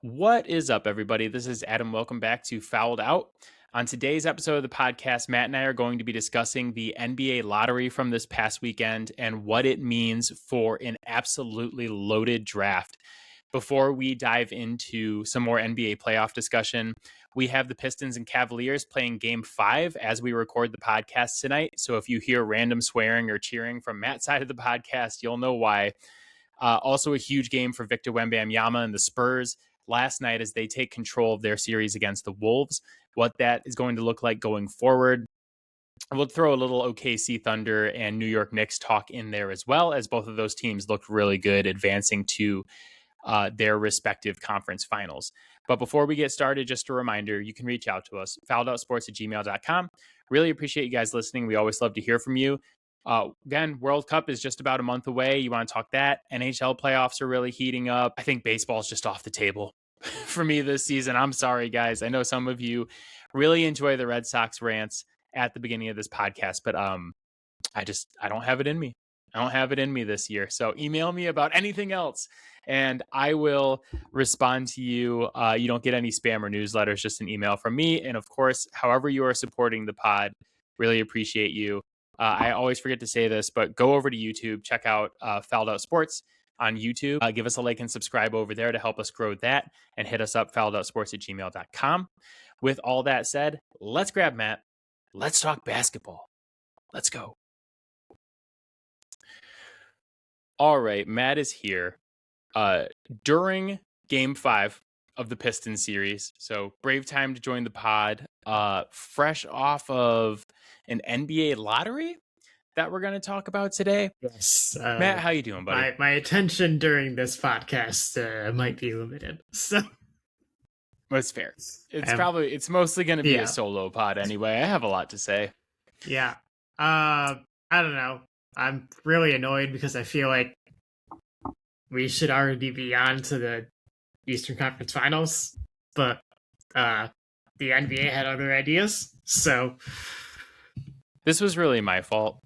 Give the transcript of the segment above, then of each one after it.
What is up, everybody? This is Adam. Welcome back to Fouled Out. On today's episode of the podcast, Matt and I are going to be discussing the NBA lottery from this past weekend and what it means for an absolutely loaded draft. Before we dive into some more NBA playoff discussion, we have the Pistons and Cavaliers playing Game 5 as we record the podcast tonight. So if you hear random swearing or cheering from Matt's side of the podcast, you'll know why. Also a huge game for Victor Wembanyama and the Spurs last night as they take control of their series against the Wolves. What that is going to look like going forward. We'll throw a little OKC Thunder and New York Knicks talk in there as well, as both of those teams looked really good advancing to their respective conference finals. But before we get started, just a reminder, you can reach out to us, fouledoutsports@gmail.com. Really appreciate you guys listening. We always love to hear from you. Again, World Cup is just about a month away. You want to talk that? NHL playoffs are really heating up. I think baseball is just off the table for me this season. I'm sorry, guys. I know some of you really enjoy the Red Sox rants at the beginning of this podcast, but I don't have it in me. I don't have it in me this year. So email me about anything else and I will respond to you. You don't get any spam or newsletters, just an email from me. And of course, however you are supporting the pod, really appreciate you. I always forget to say this, but go over to YouTube, check out Fouled Out Sports on YouTube. Give us a like and subscribe over there to help us grow that, and hit us up, fouledoutsports@gmail.com. With all that said, let's grab Matt. Let's talk basketball. Let's go. All right, Matt is here during Game 5 of the Pistons series. So brave time to join the pod. Fresh off of an NBA lottery that we're going to talk about today. Yes. Matt, how you doing, buddy? My attention during this podcast might be limited. So that's fair. It's mostly going to be a solo pod anyway. I have a lot to say. Yeah. I don't know. I'm really annoyed because I feel like we should already be on to the Eastern Conference Finals, but the NBA had other ideas. So this was really my fault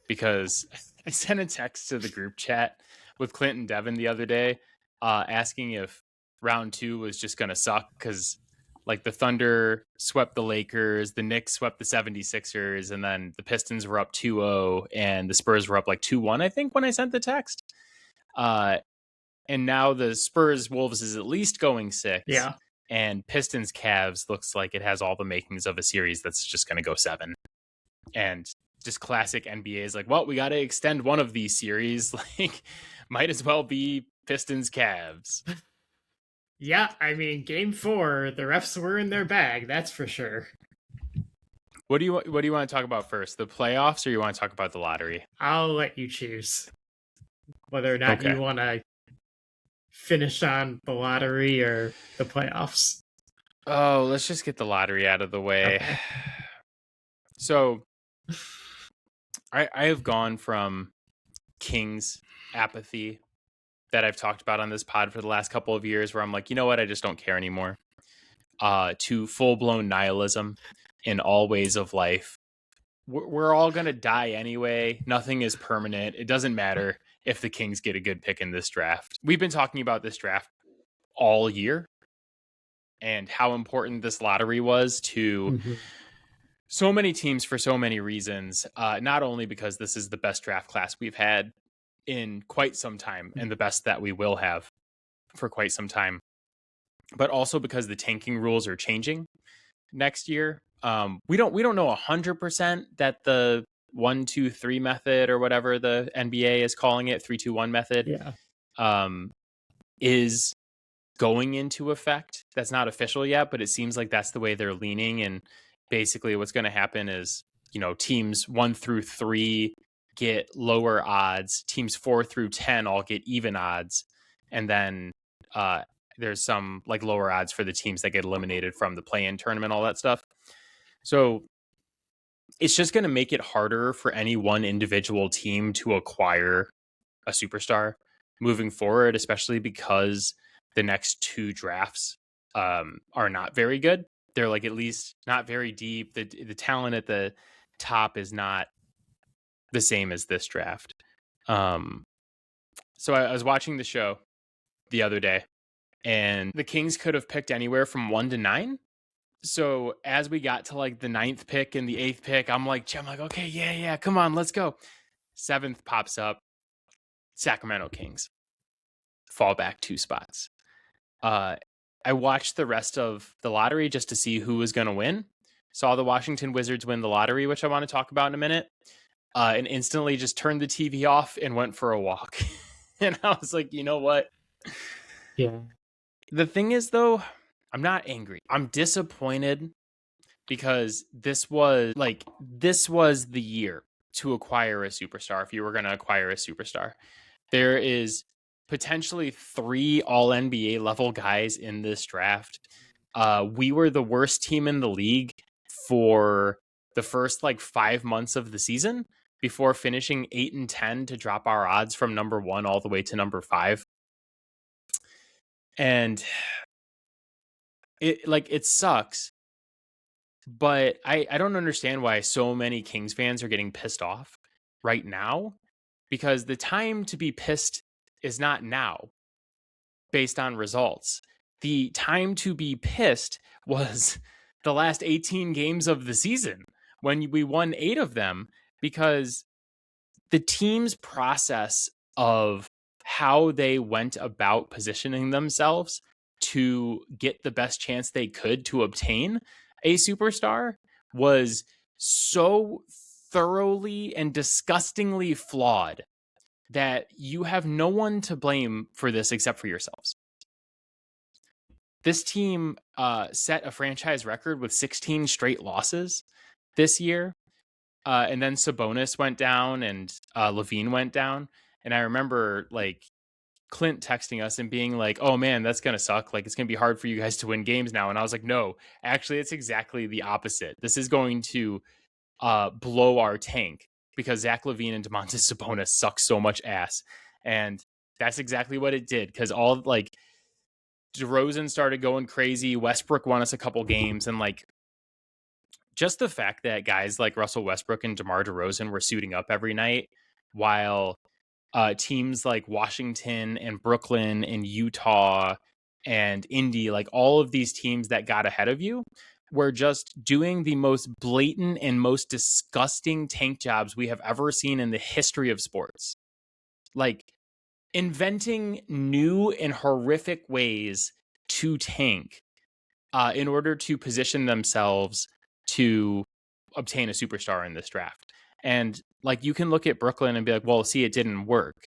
because I sent a text to the group chat with Clint and Devin the other day asking if round 2 was just going to suck because like the Thunder swept the Lakers, the Knicks swept the 76ers, and then the Pistons were up 2-0 and the Spurs were up like 2-1, I think, when I sent the text. And now the Spurs Wolves is at least going 6. Yeah. And Pistons Cavs looks like it has all the makings of a series that's just going to go 7. And just classic NBA is like, well, we got to extend one of these series. Like, might as well be Pistons Cavs. Yeah, I mean, Game 4, the refs were in their bag, that's for sure. What do you want to talk about first? The playoffs, or you want to talk about the lottery? I'll let you choose whether or not you want to finish on the lottery or the playoffs. Oh, let's just get the lottery out of the way. Okay. So I have gone from Kings apathy that I've talked about on this pod for the last couple of years, where I'm like, you know what, I just don't care anymore, to full-blown nihilism in all ways of life. We're all going to die anyway. Nothing is permanent. It doesn't matter if the Kings get a good pick in this draft. We've been talking about this draft all year and how important this lottery was to so many teams for so many reasons, not only because this is the best draft class we've had in quite some time and the best that we will have for quite some time, but also because the tanking rules are changing next year. We don't know 100% that the 1-2-3 method, or whatever the NBA is calling it, 3-2-1 method, is going into effect. That's not official yet, but it seems like that's the way they're leaning. And basically what's going to happen is, teams 1 through 3 get lower odds. Teams 4 through 10 all get even odds. And then there's some like lower odds for the teams that get eliminated from the play-in tournament, all that stuff. So it's just going to make it harder for any one individual team to acquire a superstar moving forward, especially because the next 2 drafts are not very good. They're like at least not very deep. The talent at the top is not the same as this draft. So I was watching the show the other day, and the Kings could have picked anywhere from 1 to 9. So as we got to like the 9th pick and the 8th pick, I'm like, okay, yeah, come on, let's go. 7th pops up, Sacramento Kings fall back 2 spots. I watched the rest of the lottery just to see who was going to win. Saw the Washington Wizards win the lottery, which I want to talk about in a minute, and instantly just turned the TV off and went for a walk. And I was like, you know what? Yeah. The thing is, though, I'm not angry. I'm disappointed because this was the year to acquire a superstar. If you were going to acquire a superstar, there is potentially 3 all NBA level guys in this draft. We were the worst team in the league for the first 5 months of the season before finishing 8-10 to drop our odds from number 1 all the way to number 5. And it sucks, but I don't understand why so many Kings fans are getting pissed off right now, because the time to be pissed is not now based on results. The time to be pissed was the last 18 games of the season when we won 8 of them, because the team's process of how they went about positioning themselves to get the best chance they could to obtain a superstar was so thoroughly and disgustingly flawed that you have no one to blame for this except for yourselves. This team set a franchise record with 16 straight losses this year. And then Sabonis went down and Levine went down. And I remember Clint texting us and being like, oh man, that's going to suck. It's going to be hard for you guys to win games now. And I was like, no, actually, it's exactly the opposite. This is going to blow our tank because Zach LaVine and Domantas Sabonis suck so much ass. And that's exactly what it did, because all DeRozan started going crazy. Westbrook won us a couple games, and just the fact that guys like Russell Westbrook and DeMar DeRozan were suiting up every night, while teams like Washington and Brooklyn and Utah and Indy, all of these teams that got ahead of you, were just doing the most blatant and most disgusting tank jobs we have ever seen in the history of sports. Inventing new and horrific ways to tank in order to position themselves to obtain a superstar in this draft. And you can look at Brooklyn and be like, well, see, it didn't work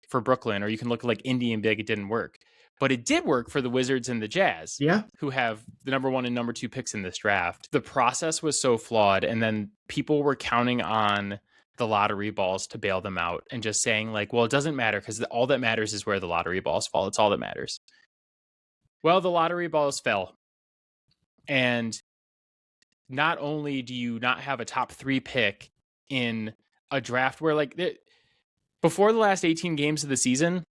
for Brooklyn. Or you can look at Indy and be like, it didn't work. But it did work for the Wizards and the Jazz, who have the number 1 and number 2 picks in this draft. The process was so flawed. And then people were counting on the lottery balls to bail them out and just saying well, it doesn't matter because all that matters is where the lottery balls fall. It's all that matters. Well, the lottery balls fell. And not only do you not have a top 3 pick in a draft where before the last 18 games of the season,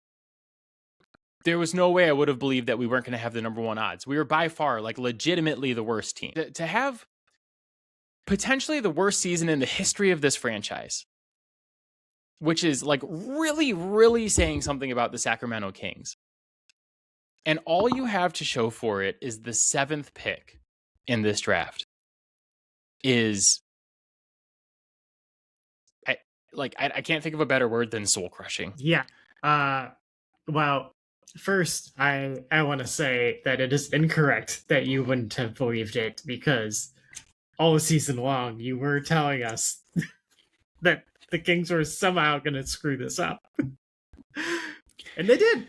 there was no way I would have believed that we weren't going to have the number 1 odds. We were by far legitimately the worst team. To have potentially the worst season in the history of this franchise, which is really, really saying something about the Sacramento Kings. And all you have to show for it is the 7th pick in this draft is, I can't think of a better word than soul crushing. Yeah. Well, first, I want to say that it is incorrect that you wouldn't have believed it, because all season long you were telling us that the Kings were somehow going to screw this up. And they did.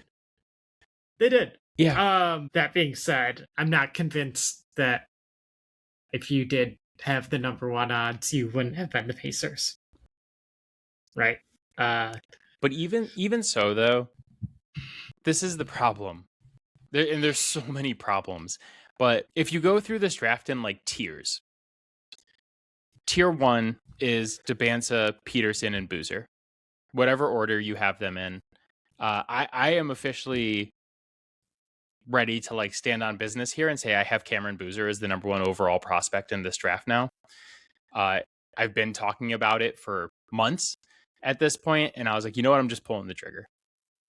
They did. Yeah. That being said, I'm not convinced that if you did have the number 1 odds, you wouldn't have been the Pacers. Right? But even so, though, this is the problem. There's so many problems. But if you go through this draft in tiers, tier 1 is Debanza, Peterson, and Boozer. Whatever order you have them in. I am officially ready to stand on business here and say I have Cameron Boozer as the number 1 overall prospect in this draft now. I've been talking about it for months at this point, and I was like, you know what, I'm just pulling the trigger.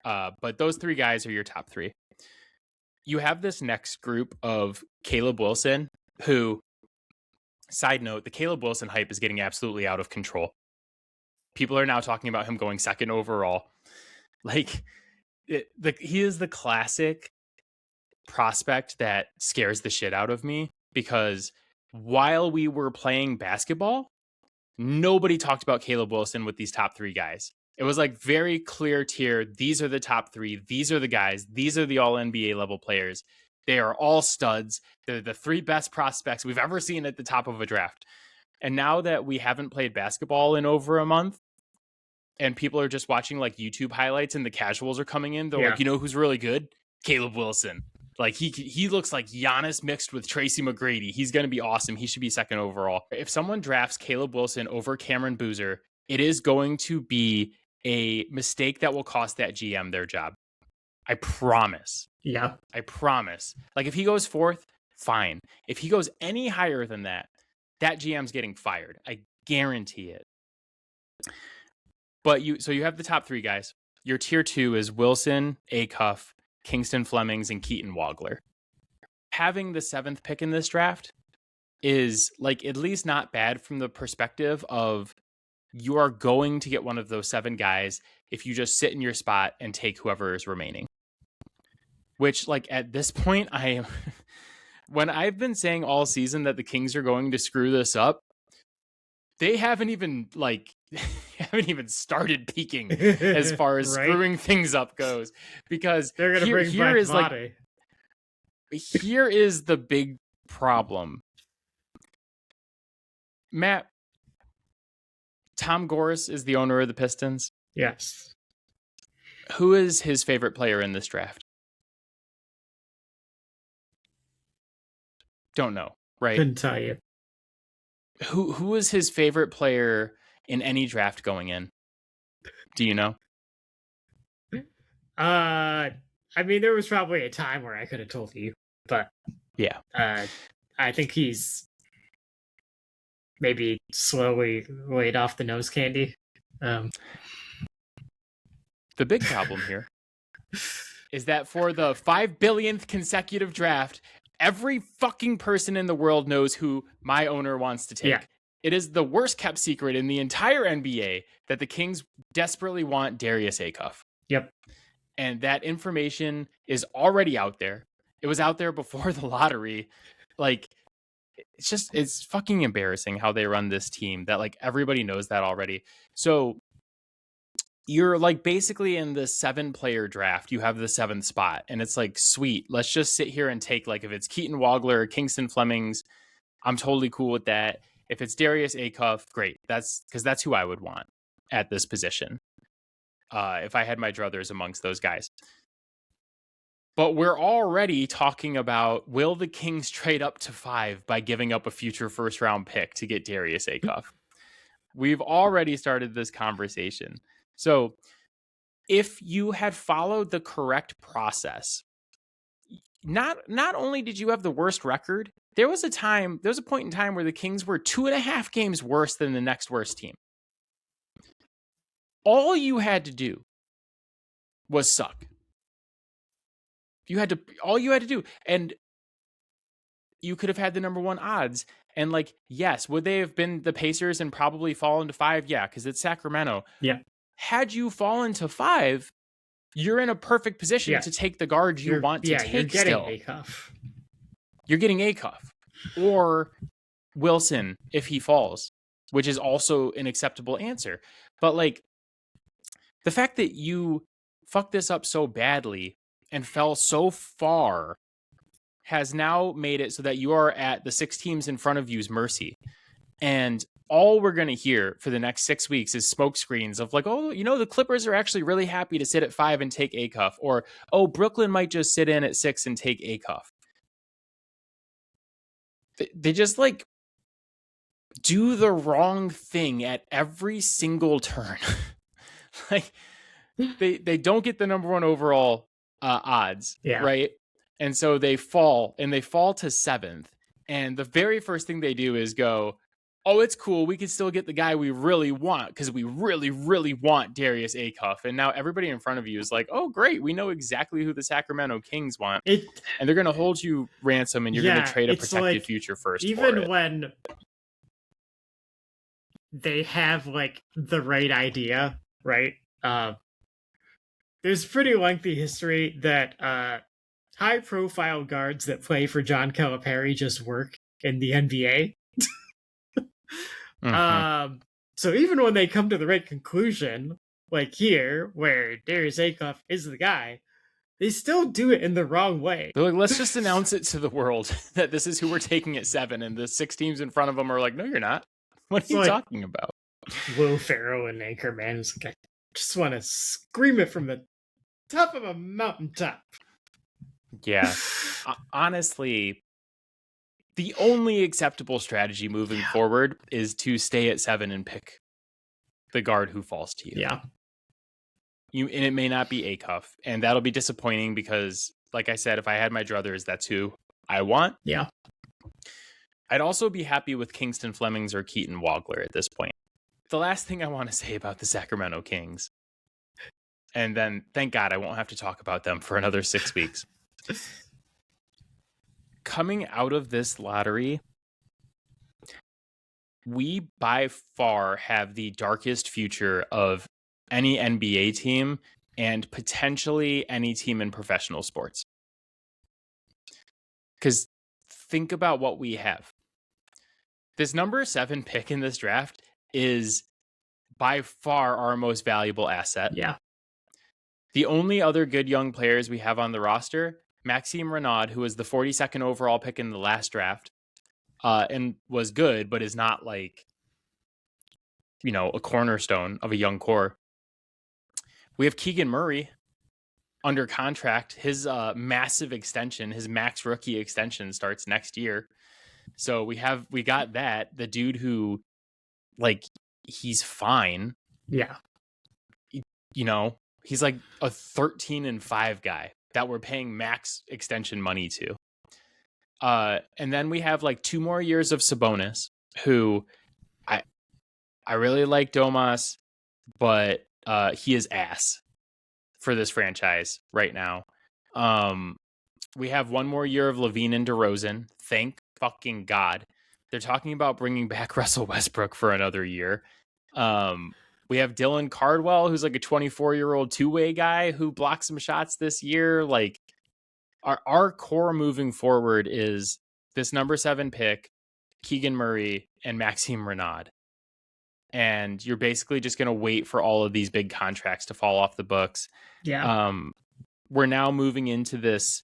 But those 3 guys are your top 3. you have this next group of Caleb Wilson, who, side note, the Caleb Wilson hype is getting absolutely out of control. People are now talking about him going second overall. Like, he is the classic prospect that scares the shit out of me, because while we were playing basketball, nobody talked about Caleb Wilson with these top three guys. It was like very clear tier. These are the top three. These are the guys. These are the all NBA level players. They are all studs. They're the three best prospects we've ever seen at the top of a draft. And now that we haven't played basketball in over a month, and people are just watching like YouTube highlights and the casuals are coming in, they're like, you know who's really good? Caleb Wilson. Like he looks like Giannis mixed with Tracy McGrady. He's going to be awesome. He should be second overall. If someone drafts Caleb Wilson over Cameron Boozer, it is going to be a mistake that will cost that GM their job. I promise. Yeah. I promise. Like if he goes fourth, fine. If he goes any higher than that, that GM's getting fired. I guarantee it. But you have the top three guys. Your tier two is Wilson, Acuff, Kingston Flemings, and Keaton Wagler. Having the 7th pick in this draft is like at least not bad from the perspective of you are going to get one of those 7 guys if you just sit in your spot and take whoever is remaining. Which, like, at this point, when I've been saying all season that the Kings are going to screw this up, they haven't even started peaking as far as right? screwing things up goes, because they're going to bring back Vade. Here is the big problem. Matt, Tom Gores is the owner of the Pistons. Yes. Who is his favorite player in this draft? Don't know, right? Couldn't tell you. Who is his favorite player in any draft going in? Do you know? I mean, there was probably a time where I could have told you, but yeah, I think he's maybe slowly laid off the nose candy. The big problem here is that for the 5 billionth consecutive draft, every fucking person in the world knows who my owner wants to take. Yeah. It is the worst kept secret in the entire NBA that the Kings desperately want Darius Acuff. Yep. And that information is already out there. It was out there before the lottery. Like, it's fucking embarrassing how they run this team, that like everybody knows that already. So you're like basically in the 7-player draft, you have the 7th spot, and it's like, sweet, let's just sit here and take, like, if it's Keaton Wagler or Kingston Flemings, I'm totally cool with that. If it's Darius Acuff, great. That's because that's who I would want at this position. If I had my druthers amongst those guys. But we're already talking about, will the Kings trade up to 5 by giving up a future first-round pick to get Darius Acuff? We've already started this conversation. So if you had followed the correct process, not only did you have the worst record, there was a point in time where the Kings were 2.5 games worse than the next worst team. All you had to do was suck. All you had to do, and you could have had the number 1 odds. And like, yes, would they have been the Pacers and probably fallen to 5? Yeah, because it's Sacramento. Yeah. Had you fallen to 5, you're in a perfect position to take the guard you want to take. You're getting still. Acuff. You're getting Acuff. Or Wilson if he falls, which is also an acceptable answer. But like, the fact that you fucked this up so badly and fell so far has now made it so that you are at the 6 teams in front of you's mercy. And all we're going to hear for the next 6 weeks is smoke screens of like, oh, the Clippers are actually really happy to sit at 5 and take Acuff. Or, oh, Brooklyn might just sit in at 6 and take Acuff. They just like do the wrong thing at every single turn. Like they don't get the number 1 overall odds, right? And so they fall to 7th. And the very first thing they do is go, oh, it's cool, we can still get the guy we really want because we really, really want Darius Acuff. And now everybody in front of you is like, oh, great, we know exactly who the Sacramento Kings want. And they're going to hold you ransom, and you're going to trade a protected future first even for it. when they have like the right idea, right? There's pretty lengthy history that high-profile guards that play for John Calipari just work in the NBA. So even when they come to the right conclusion, like here, where Darius Acuff is the guy, they still do it in the wrong way. They're like, let's just announce it to the world that this is who we're taking at 7, and the 6 teams in front of them are like, no, you're not. What are you talking about? Will Ferrell and Anchorman is like, I just want to scream it from the top of a mountaintop. Yeah. Honestly, the only acceptable strategy moving forward is to stay at 7 and pick the guard who falls to you. Yeah. And it may not be Acuff, and that'll be disappointing because, like I said, if I had my druthers, that's who I want. Yeah. I'd also be happy with Kingston Flemings or Keaton Wagler at this point. The last thing I want to say about the Sacramento Kings, and then thank God I won't have to talk about them for another 6 weeks. Coming out of this lottery, we by far have the darkest future of any NBA team and potentially any team in professional sports. Because think about what we have. This number 7 pick in this draft is by far our most valuable asset. Yeah. The only other good young players we have on the roster, Maxime Renaud, who was the 42nd overall pick in the last draft, and was good, but is not like, a cornerstone of a young core. We have Keegan Murray under contract. His massive extension, his max rookie extension, starts next year. So we got that. The dude who, he's fine. Yeah. He's like a 13-5 guy that we're paying max extension money to. And then we have 2 more years of Sabonis, who I really like Domas, but he is ass for this franchise right now. We have 1 more year of Levine and DeRozan. Thank fucking God. They're talking about bringing back Russell Westbrook for another year. We have Dylan Cardwell, who's like a 24-year-old two-way guy who blocked some shots this year. Our core moving forward is this number 7 pick, Keegan Murray, and Maxime Renaud. And you're basically just going to wait for all of these big contracts to fall off the books. Yeah. We're now moving into this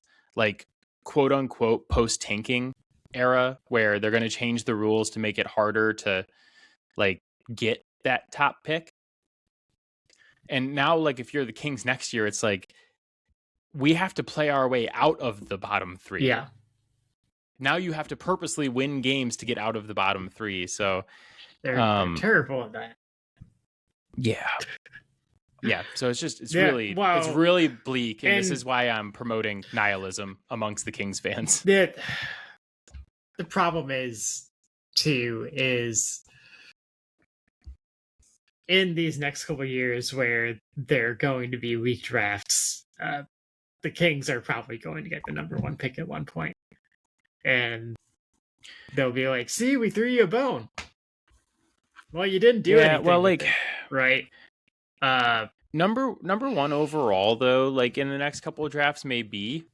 quote unquote post-tanking era where they're going to change the rules to make it harder to get that top pick. And now if you're the Kings next year, it's we have to play our way out of the bottom 3. Yeah. Now you have to purposely win games to get out of the bottom 3. So they're terrible at that. Yeah. Yeah. So it's really bleak. And this is why I'm promoting nihilism amongst the Kings fans. The problem is in these next couple of years where they're going to be weak drafts, the Kings are probably going to get the number 1 pick at one point. And they'll be like, see, we threw you a bone. Well, you didn't do anything. Well, right. Number 1 overall, though, in the next couple of drafts may be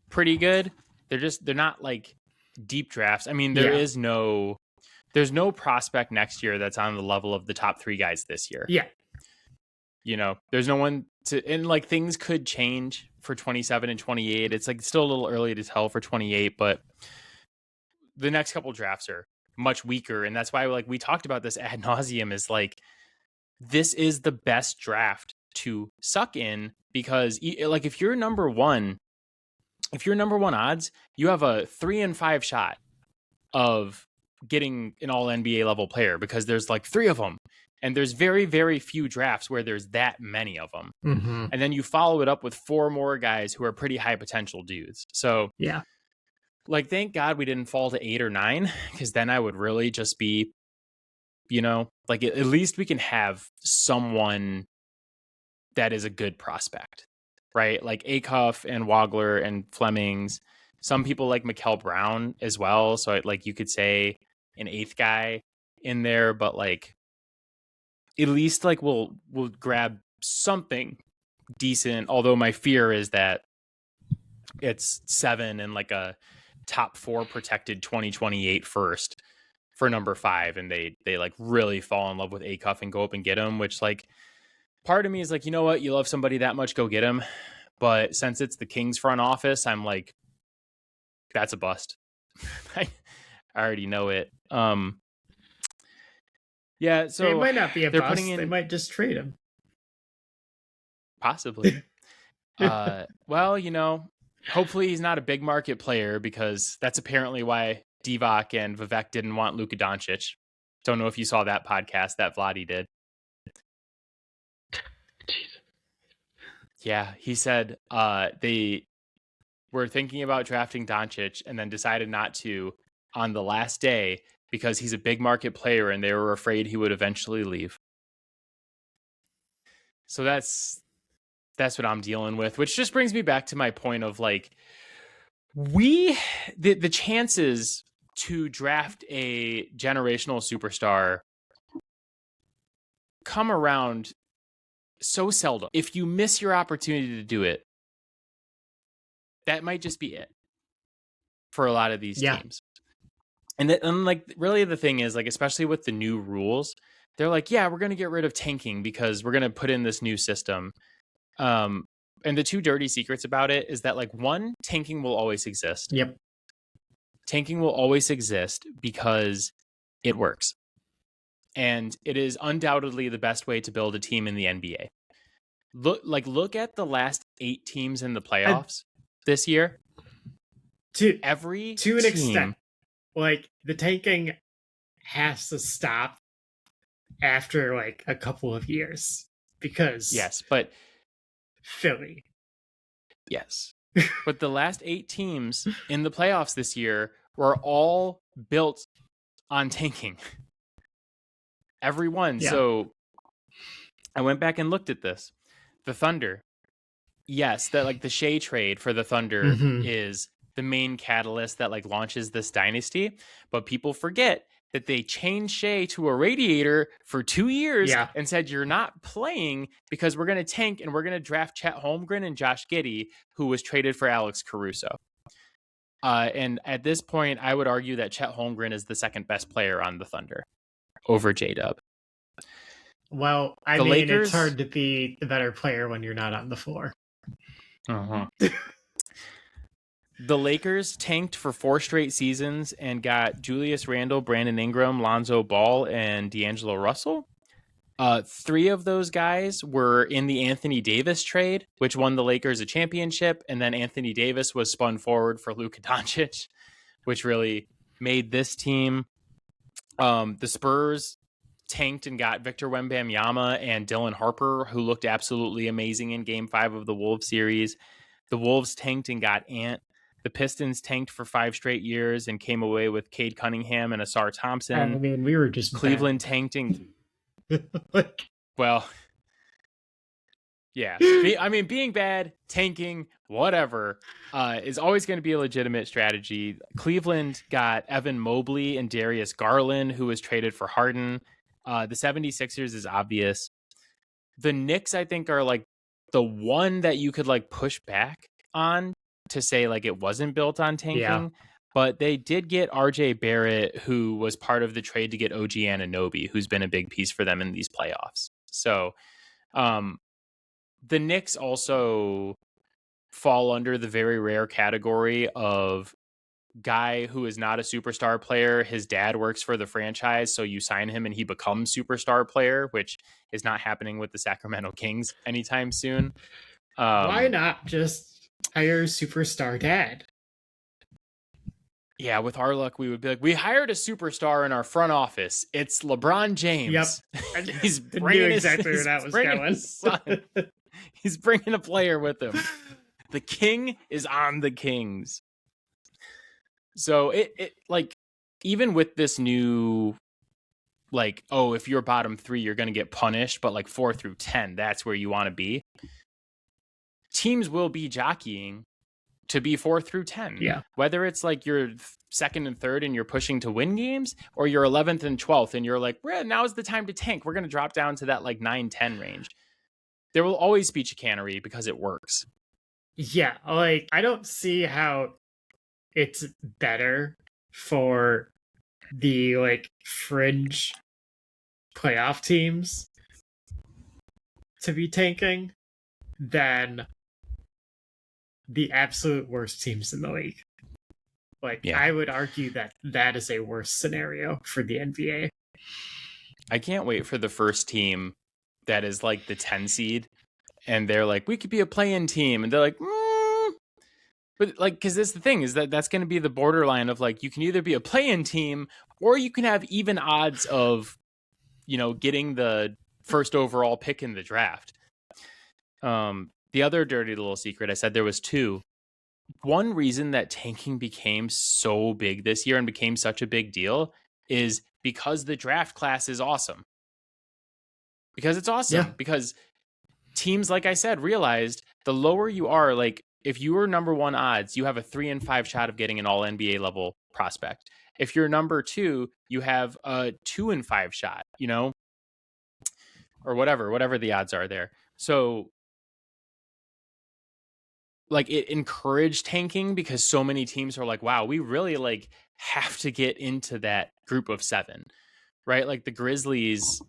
pretty good. They're not deep drafts. I mean, there's no prospect next year that's on the level of the top 3 guys this year. Yeah. There's no one to, and things could change for 27 and 28. It's still a little early to tell for 28, but the next couple drafts are much weaker. And that's why we talked about this ad nauseum is this is the best draft to suck in because if you're number 1 odds, you have a 3-5 shot of getting an all NBA level player because there's 3 of them. And there's very, very few drafts where there's that many of them. Mm-hmm. And then you follow it up with 4 more guys who are pretty high potential dudes. So yeah, thank God we didn't fall to 8 or 9, because then I would really just be you know, like at least we can have someone that is a good prospect, right? Like Acuff and Wagler and Flemings. Some people like Mikkel Brown as well. So like you could say an eighth guy in there, but like at least like we'll grab something decent. Although my fear is that it's 7 and like a top 4 protected 2028 first for number 5, and they like really fall in love with Acuff and go up and get him, which like part of me is like, you know what, you love somebody that much, go get him. But since it's the Kings front office, I'm like, that's a bust. I already know it. Yeah, so it might not be a they're bust. putting in, they might just trade him. possibly. Well, you know, hopefully he's not a big market player, because that's apparently why Divac and Vivek didn't want Luka Doncic. Don't know if you saw that podcast that Vladi did. Jesus. Yeah, he said they were thinking about drafting Doncic and then decided not to on the last day because he's a big market player and they were afraid he would eventually leave. So that's what I'm dealing with, which just brings me back to my point of like, the chances to draft a generational superstar come around so seldom. If you miss your opportunity to do it, that might just be it for a lot of these teams. And like really the thing is like, especially with the new rules, they're like, yeah, we're going to get rid of tanking because we're going to put in this new system. And the two dirty secrets about it is that like, one, tanking will always exist. Yep. Tanking will always exist because it works. And it is undoubtedly the best way to build a team in the NBA. Look at the last 8 teams in the playoffs this year. To an extent, like the tanking has to stop after like a couple of years because yes, but Philly. Yes. But the last 8 teams in the playoffs this year were all built on tanking. Every one. Yeah. So I went back and looked at this. The Thunder. Yes, that like the Shea trade for the Thunder is the main catalyst that like launches this dynasty. But people forget that they changed Shea to a radiator for 2 years and said, you're not playing because we're going to tank and we're going to draft Chet Holmgren and Josh Giddey, who was traded for Alex Caruso. And at this point, I would argue that Chet Holmgren is the second best player on the Thunder over J-Dub. Well, I mean, Lakers, it's hard to be the better player when you're not on the floor. The Lakers tanked for 4 straight seasons and got Julius Randle, Brandon Ingram, Lonzo Ball, and D'Angelo Russell. 3 of those guys were in the Anthony Davis trade, which won the Lakers a championship, and then Anthony Davis was spun forward for Luka Doncic, which really made this team. The Spurs tanked and got Victor Wembanyama and Dylan Harper, who looked absolutely amazing in Game 5 of the Wolves series. The Wolves tanked and got Ant. The Pistons tanked for 5 straight years and came away with Cade Cunningham and Asar Thompson. I mean, we were just Cleveland tanked and well, yeah. I mean, being bad, tanking, whatever, is always going to be a legitimate strategy. Cleveland got Evan Mobley and Darius Garland, who was traded for Harden. The 76ers is obvious. The Knicks, I think, are like the one that you could like push back on to say like it wasn't built on tanking, but they did get RJ Barrett, who was part of the trade to get OG Anunoby, who's been a big piece for them in these playoffs. So the Knicks also fall under the very rare category of guy who is not a superstar player. His dad works for the franchise, so you sign him and he becomes superstar player, which is not happening with the Sacramento Kings anytime soon. Why not just hire superstar dad? Yeah, with our luck, we would be like, we hired a superstar in our front office. It's LeBron James. Yep. He's bringing exactly where that was going. He's bringing a player with him. The king is on the Kings. So it like, even with this new like, oh, if you're bottom 3, you're going to get punished, but like 4 through 10, that's where you want to be. Teams will be jockeying to be 4 through 10. Yeah. Whether it's like you're second and third and you're pushing to win games, or you're 11th and 12th and you're like, well, now's the time to tank. We're going to drop down to that like 9-10 range. There will always be chicanery because it works. Yeah, like I don't see how it's better for the like fringe playoff teams to be tanking than the absolute worst teams in the league. Like, Yeah. I would argue that that is a worse scenario for the NBA. I can't wait for the first team that is like the 10 seed, and they're like, we could be a play-in team, and they're like, but like, because this is the thing, is that's going to be the borderline of like, you can either be a play-in team, or you can have even odds of, you know, getting the first overall pick in the draft. The other dirty little secret, I said there was 2. One reason that tanking became so big this year and became such a big deal is because the draft class is awesome. Because it's awesome. Yeah. Because teams, like I said, realized the lower you are, like if you were number 1 odds, you have a 3 in 5 shot of getting an all NBA level prospect. If you're number 2, you have a 2 in 5 shot, you know, or whatever the odds are there. So like it encouraged tanking because so many teams are like, wow, we really like have to get into that group of 7, right? Like the Grizzlies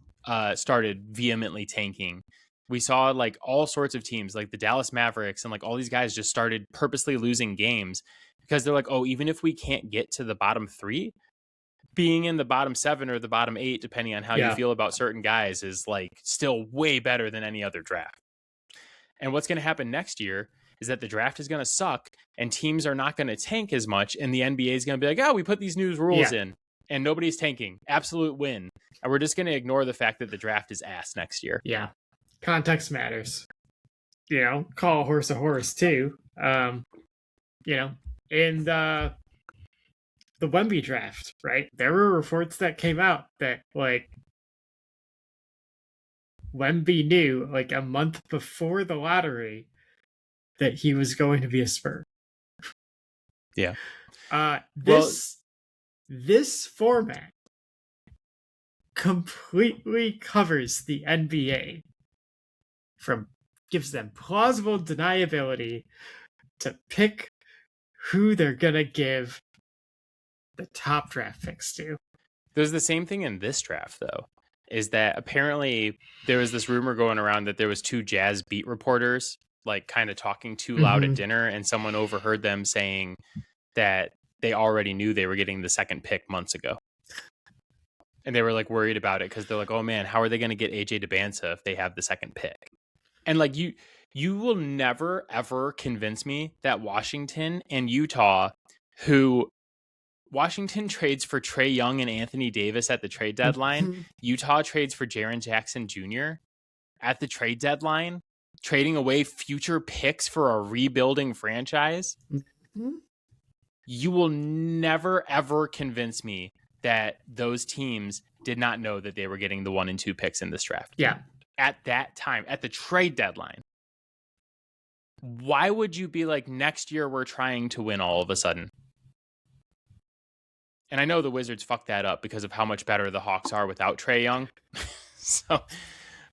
started vehemently tanking. We saw like all sorts of teams like the Dallas Mavericks and like all these guys just started purposely losing games because they're like, oh, even if we can't get to the bottom 3, being in the bottom 7 or the bottom 8, depending on how you feel about certain guys, is like still way better than any other draft. And what's going to happen next year is that the draft is going to suck and teams are not going to tank as much. And the NBA is going to be like, oh, we put these new rules in and nobody's tanking. Absolute win. And we're just going to ignore the fact that the draft is ass next year. Yeah. Context matters. You know, call a horse too. You know, in the Wemby draft, right? There were reports that came out that like Wemby knew like a month before the lottery that he was going to be a Spur. Yeah. This format completely covers the NBA gives them plausible deniability to pick who they're gonna give the top draft picks to. There's the same thing in this draft though, is that apparently there was this rumor going around that there was 2 Jazz beat reporters like kind of talking too loud at dinner, and someone overheard them saying that they already knew they were getting the 2nd pick months ago. And they were like worried about it because they're like, oh man, how are they going to get AJ DeBanza if they have the 2nd pick? And like you will never ever convince me that Washington and Utah, who Washington trades for Trae Young and Anthony Davis at the trade deadline, Utah trades for Jaren Jackson Jr. at the trade deadline, trading away future picks for a rebuilding franchise. You will never ever convince me that those teams did not know that they were getting the 1 and 2 picks in this draft. Yeah. At that time, at the trade deadline. Why would you be like, next year we're trying to win all of a sudden? And I know the Wizards fucked that up because of how much better the Hawks are without Trae Young.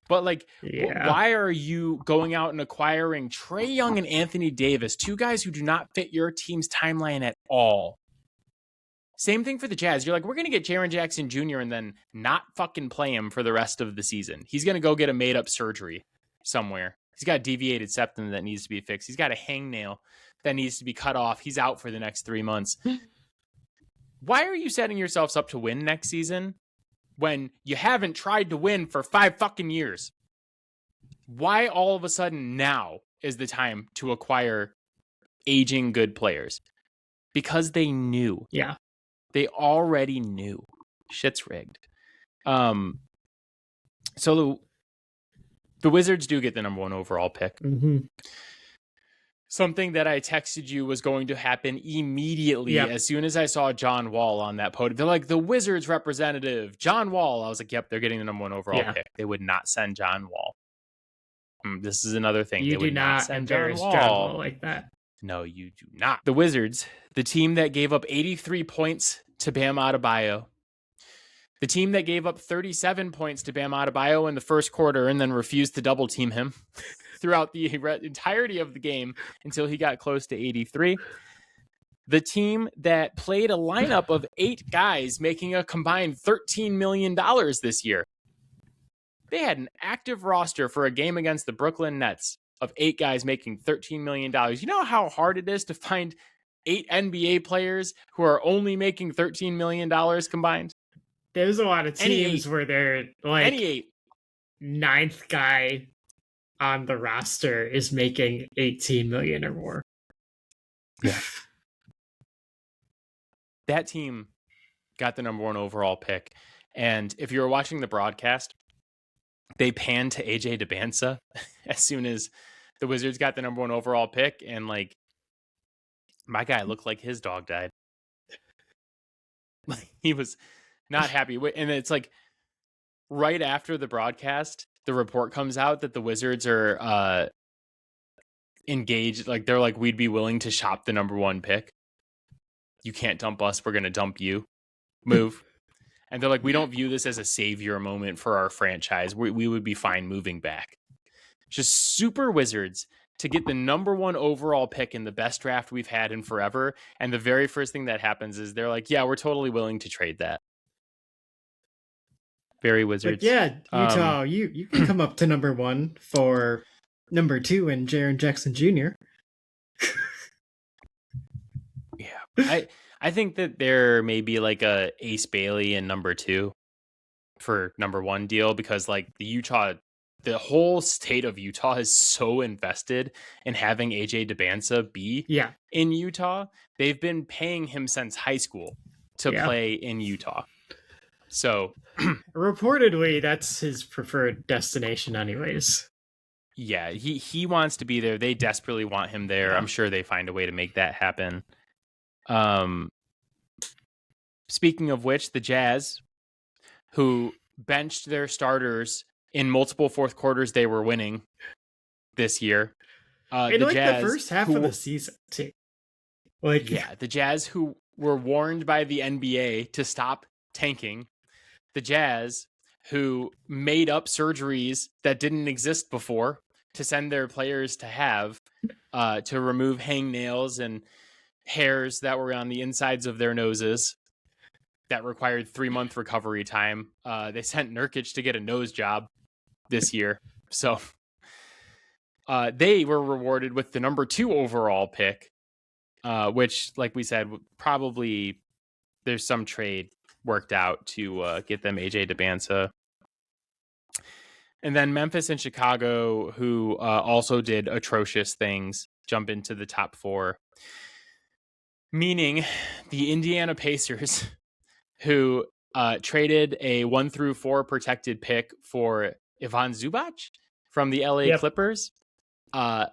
But like, why are you going out and acquiring Trae Young and Anthony Davis, 2 guys who do not fit your team's timeline at all? Same thing for the Jazz. You're like, we're going to get Jaren Jackson Jr. and then not fucking play him for the rest of the season. He's going to go get a made-up surgery somewhere. He's got a deviated septum that needs to be fixed. He's got a hangnail that needs to be cut off. He's out for the next 3 months. Why are you setting yourselves up to win next season when you haven't tried to win for 5 fucking years? Why all of a sudden now is the time to acquire aging good players? Because they knew. Yeah. They already knew. Shit's rigged. So the Wizards do get the number 1 overall pick. something that I texted you was going to happen immediately as soon as I saw John Wall on that podium. They're like, the Wizards representative, John Wall. I was like, yep, they're getting the number 1 overall pick. They would not send John Wall. This is another thing. You they would do not send embarrass John Wall like that. No, you do not. The Wizards, the team that gave up 83 points to Bam Adebayo, the team that gave up 37 points to Bam Adebayo in the first quarter and then refused to double team him throughout the entirety of the game until he got close to 83. The team that played a lineup of 8 guys making a combined $13 million this year. They had an active roster for a game against the Brooklyn Nets of 8 guys making $13 million. You know how hard it is to find 8 NBA players who are only making $13 million combined? There's a lot of teams where they're like, ninth guy on the roster is making 18 million or more. Yeah. That team got the number 1 overall pick. And if you were watching the broadcast, they panned to AJ DeBansa as soon as the Wizards got the number 1 overall pick. And like, my guy looked like his dog died. He was not happy. And it's like right after the broadcast, the report comes out that the Wizards are engaged. Like, they're like, we'd be willing to shop the number 1 pick. You can't dump us. We're going to dump you. Move. And they're like, we don't view this as a savior moment for our franchise. We would be fine moving back. Just super Wizards to get the number 1 overall pick in the best draft we've had in forever. And the very first thing that happens is they're like, yeah, we're totally willing to trade that. Very Wizards. But yeah, Utah, you can come up to number 1 for number 2 and Jaren Jackson Jr. Yeah. I think that there may be like a Ace Bailey in number 2 for number 1 deal, because like the whole state of Utah is so invested in having AJ DeBansa be in Utah. They've been paying him since high school to play in Utah. So reportedly that's his preferred destination anyways. Yeah, he wants to be there. They desperately want him there. I'm sure they find a way to make that happen. Speaking of which, the Jazz, who benched their starters in multiple fourth quarters they were winning this year. In the Jazz, the first half of the season, too. The Jazz, who were warned by the NBA to stop tanking. The Jazz, who made up surgeries that didn't exist before to send their players to have, to remove hangnails and hairs that were on the insides of their noses that required 3-month recovery time. They sent Nurkic to get a nose job this year. So they were rewarded with the number 2 overall pick, which, like we said, probably there's some trade worked out to get them AJ DeBansa. And then Memphis and Chicago, who also did atrocious things, jump into the top 4. Meaning the Indiana Pacers, who traded a 1 through 4 protected pick for Ivan Zubac from the LA Clippers,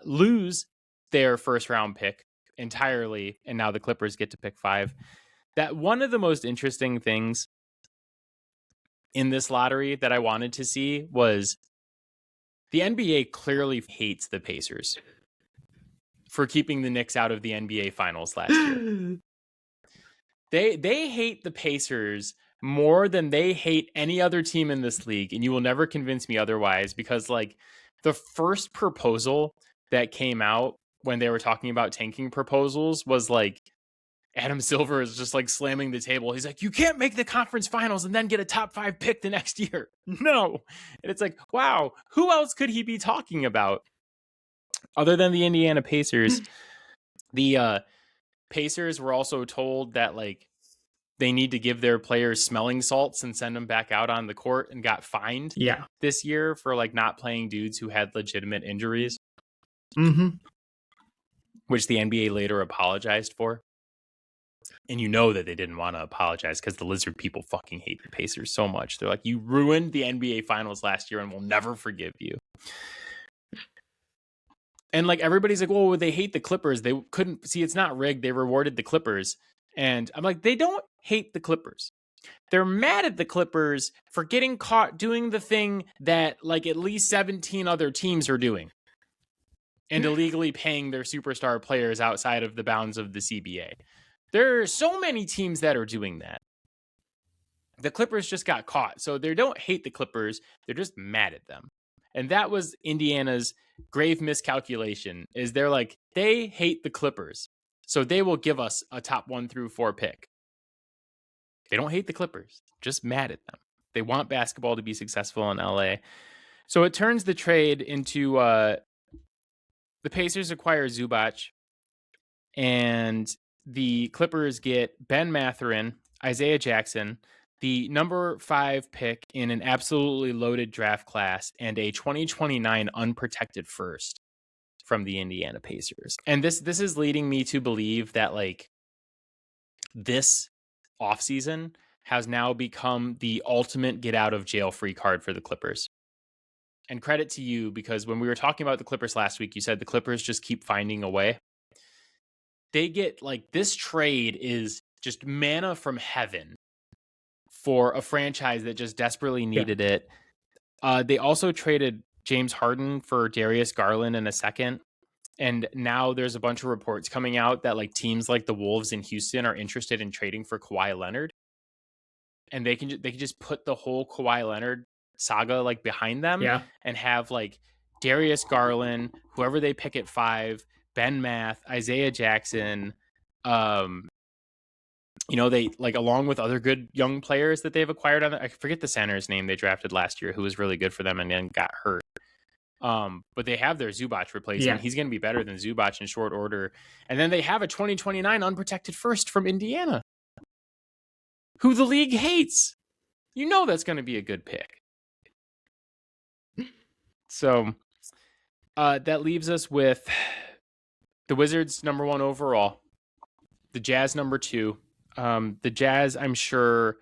lose their first round pick entirely. And now the Clippers get to pick 5. That one of the most interesting things in this lottery that I wanted to see was the NBA clearly hates the Pacers for keeping the Knicks out of the NBA Finals last year. They hate the Pacers more than they hate any other team in this league, and you will never convince me otherwise, because like the first proposal that came out when they were talking about tanking proposals was like Adam Silver is just like slamming the table. He's like, you can't make the conference finals and then get a top 5 pick the next year. No. And it's like, wow, who else could he be talking about other than the Indiana Pacers? The Pacers were also told that like they need to give their players smelling salts and send them back out on the court, and got fined this year for like not playing dudes who had legitimate injuries, which the NBA later apologized for. And you know that they didn't want to apologize because the lizard people fucking hate the Pacers so much. They're like, you ruined the NBA Finals last year and we'll never forgive you. And like everybody's like, well, they hate the Clippers. They couldn't see it's not rigged. They rewarded the Clippers. And I'm like, they don't hate the Clippers. They're mad at the Clippers for getting caught doing the thing that like at least 17 other teams are doing and illegally paying their superstar players outside of the bounds of the CBA. There are so many teams that are doing that. The Clippers just got caught. So they don't hate the Clippers. They're just mad at them. And that was Indiana's grave miscalculation, is they're like, they hate the Clippers. So they will give us a top 1 through 4 pick. They don't hate the Clippers, just mad at them. They want basketball to be successful in LA. So it turns the trade into the Pacers acquire Zubac, and the Clippers get Ben Mathurin, Isaiah Jackson, the number 5 pick in an absolutely loaded draft class, and a 2029 unprotected first from the Indiana Pacers. And this is leading me to believe that like this offseason has now become the ultimate get out of jail free card for the Clippers. And credit to you, because when we were talking about the Clippers last week, you said the Clippers just keep finding a way. They get like this trade is just manna from heaven for a franchise that just desperately needed it. They also traded James Harden for Darius Garland in a second. And now there's a bunch of reports coming out that like teams like the Wolves in Houston are interested in trading for Kawhi Leonard. And they can just put the whole Kawhi Leonard saga like behind them and have like Darius Garland, whoever they pick at 5, Ben Math, Isaiah Jackson, they like along with other good young players that they've acquired I forget the center's name they drafted last year who was really good for them and then got hurt. But they have their Zubac replacement. He's going to be better than Zubac in short order. And then they have a 2029 unprotected first from Indiana, who the league hates. You know that's going to be a good pick. So that leaves us with the Wizards number 1 overall, the Jazz number 2. The Jazz, I'm sure,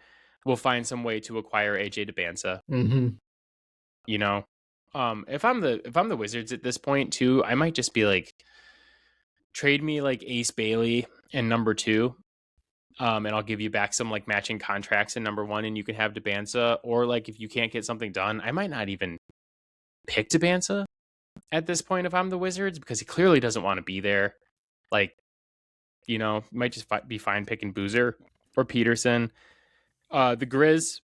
will find some way to acquire AJ DeBanza. Mm-hmm. You know, if I'm the Wizards at this point too, I might just be like, trade me like Ace Bailey and number 2. And I'll give you back some like matching contracts in number 1, and you can have DeBanza. Or like if you can't get something done, I might not even pick DeBanza at this point if I'm the Wizards, because he clearly doesn't want to be there. Like, might just be fine picking Boozer or Peterson. The Grizz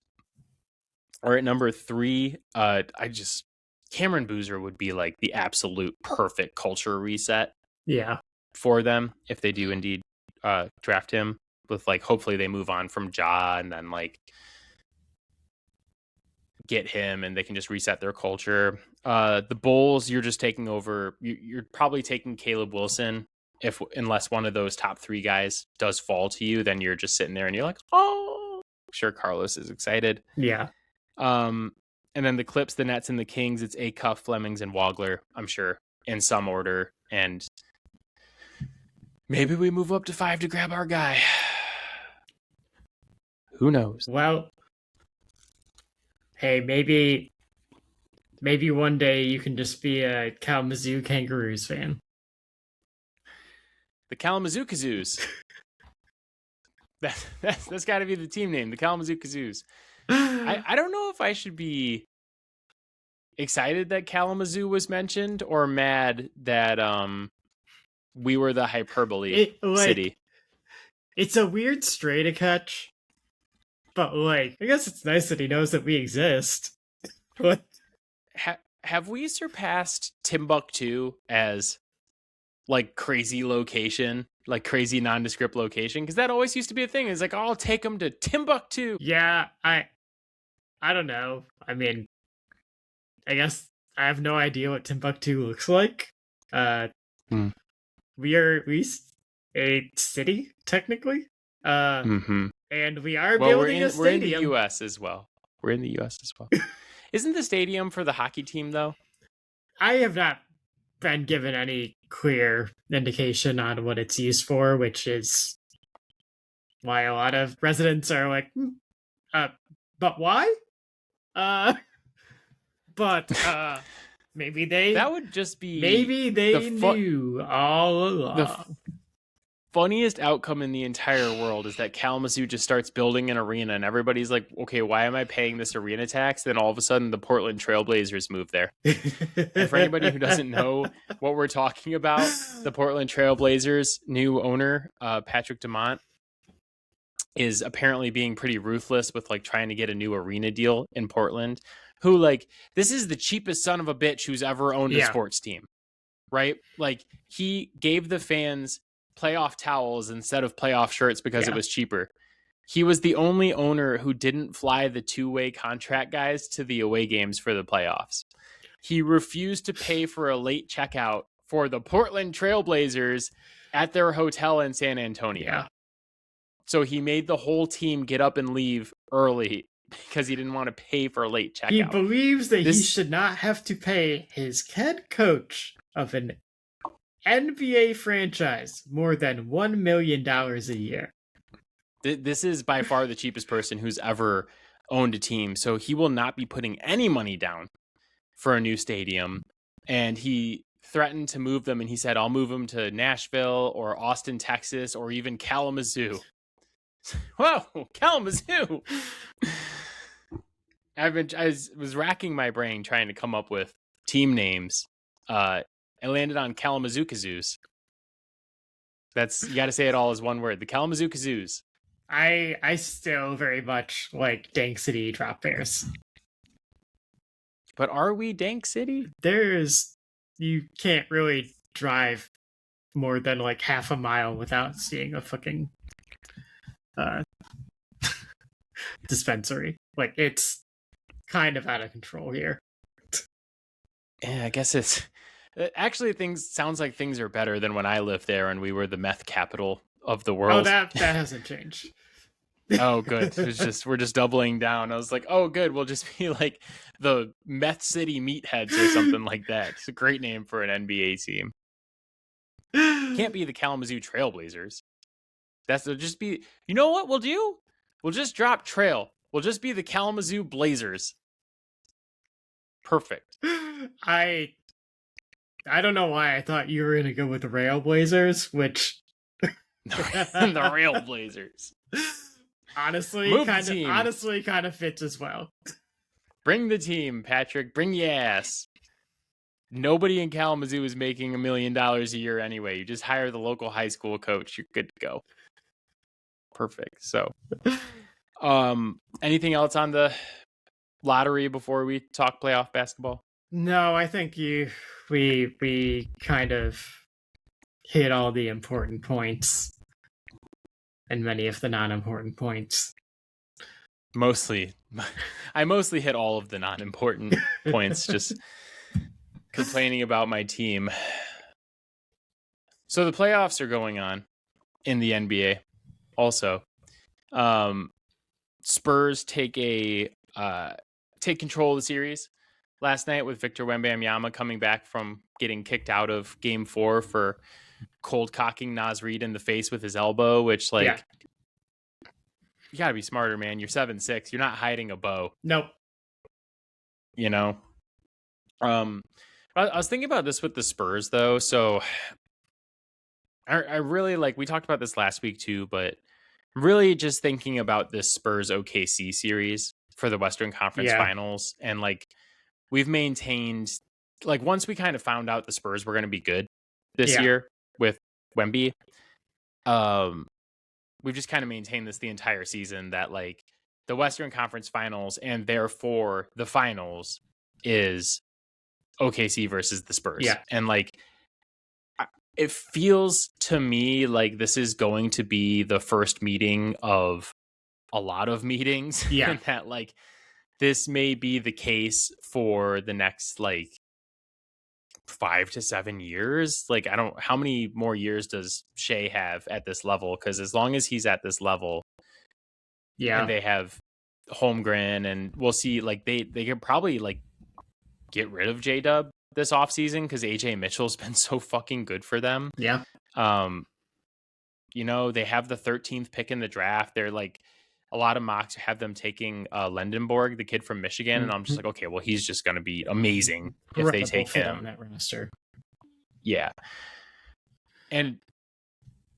are at number 3. Cameron Boozer would be like the absolute perfect culture reset. For them if they do indeed draft him. With like, hopefully they move on from Ja and then like get him and they can just reset their culture. The Bulls, you're just taking over. You're probably taking Caleb Wilson. Unless one of those top 3 guys does fall to you, then you're just sitting there and you're like, oh, I'm sure Carlos is excited. And then the Clips, the Nets, and the Kings, it's Acuff, Flemings, and Wagler, I'm sure, in some order. And maybe we move up to 5 to grab our guy. Who knows? Well, hey, maybe one day you can just be a Kalamazoo Kangaroos fan. The Kalamazoo Kazoos. That's got to be the team name, the Kalamazoo Kazoos. I don't know if I should be excited that Kalamazoo was mentioned or mad that we were the hyperbole city. It's a weird stray to catch, but like I guess it's nice that he knows that we exist. What? Have we surpassed Timbuktu as like crazy location, like crazy nondescript location? Because that always used to be a thing. It's like, oh, I'll take them to Timbuktu. Yeah, I don't know. I mean, I guess I have no idea what Timbuktu looks like. We are a city technically, and we are building a stadium. We're in the U.S. as well. Isn't the stadium for the hockey team though? I have not been given any clear indication on what it's used for, which is why a lot of residents are like, but why? But that would just be maybe they knew all the along. funniest outcome in the entire world is that Kalamazoo just starts building an arena and everybody's like, okay, why am I paying this arena tax? Then all of a sudden the Portland Trailblazers move there. And for anybody who doesn't know what we're talking about, the Portland Trailblazers new owner, Patrick Dumont, is apparently being pretty ruthless with like trying to get a new arena deal in Portland. Who like, this is the cheapest son of a bitch who's ever owned a sports team, right? Like he gave the fans playoff towels instead of playoff shirts because it was cheaper. He was the only owner who didn't fly the two-way contract guys to the away games for the playoffs. He refused to pay for a late checkout for the Portland Trailblazers at their hotel in San Antonio. Yeah. So he made the whole team get up and leave early because he didn't want to pay for a late checkout. He believes that he should not have to pay his head coach of an NBA franchise more than $1 million a year. This is by far the cheapest person who's ever owned a team. So he will not be putting any money down for a new stadium. And he threatened to move them. And he said, I'll move them to Nashville or Austin, Texas, or even Kalamazoo. Whoa, Kalamazoo. I was racking my brain trying to come up with team names. I landed on Kalamazoo Kazoos. You got to say it all as one word. The Kalamazoo Kazoos. I still very much like Dank City Drop Bears. But are we Dank City? You can't really drive more than like half a mile without seeing a fucking dispensary. Like it's kind of out of control here. Yeah, I guess it's actually sounds like things are better than when I lived there and we were the meth capital of the world. Oh, that hasn't changed. Oh, good. We're just doubling down. I was like, oh, good. We'll just be like the Meth City Meatheads or something like that. It's a great name for an NBA team. Can't be the Kalamazoo Trailblazers. Just be. You know what we'll do? We'll just drop Trail. We'll just be the Kalamazoo Blazers. Perfect. I don't know why I thought you were gonna go with the Railblazers, which the Railblazers. Honestly, kind of fits as well. Bring the team, Patrick. Bring your ass. Nobody in Kalamazoo is making $1 million a year anyway. You just hire the local high school coach. You're good to go. Perfect. So, anything else on the lottery before we talk playoff basketball? No, I think we kind of hit all the important points and many of the non-important points. I mostly hit all of the non-important points, just complaining about my team. So the playoffs are going on in the NBA also. Spurs take control of the series last night with Victor Wembanyama coming back from getting kicked out of Game 4 for cold cocking Naz Reid in the face with his elbow, which you gotta be smarter, man. You're 7'6". You're not hiding a bow. Nope. You know? I was thinking about this with the Spurs though. So I really we talked about this last week too, but really just thinking about this Spurs OKC series for the Western Conference Finals. And we've maintained, once we kind of found out the Spurs were going to be good this year with Wemby, we've just kind of maintained this the entire season that the Western Conference Finals and therefore the finals is OKC versus the Spurs. Yeah. And it feels to me like this is going to be the first meeting of a lot of meetings. Yeah. And that this may be the case for the next 5 to 7 years. How many more years does Shea have at this level? Because as long as he's at this level, and they have Holmgren, and we'll see, they could probably get rid of J-Dub this offseason because AJ Mitchell's been so fucking good for them. Yeah. They have the 13th pick in the draft. They're a lot of mocks have them taking Lendenborg, the kid from Michigan, and I'm just like, okay, well, he's just going to be amazing if they take him on that roster. Yeah, and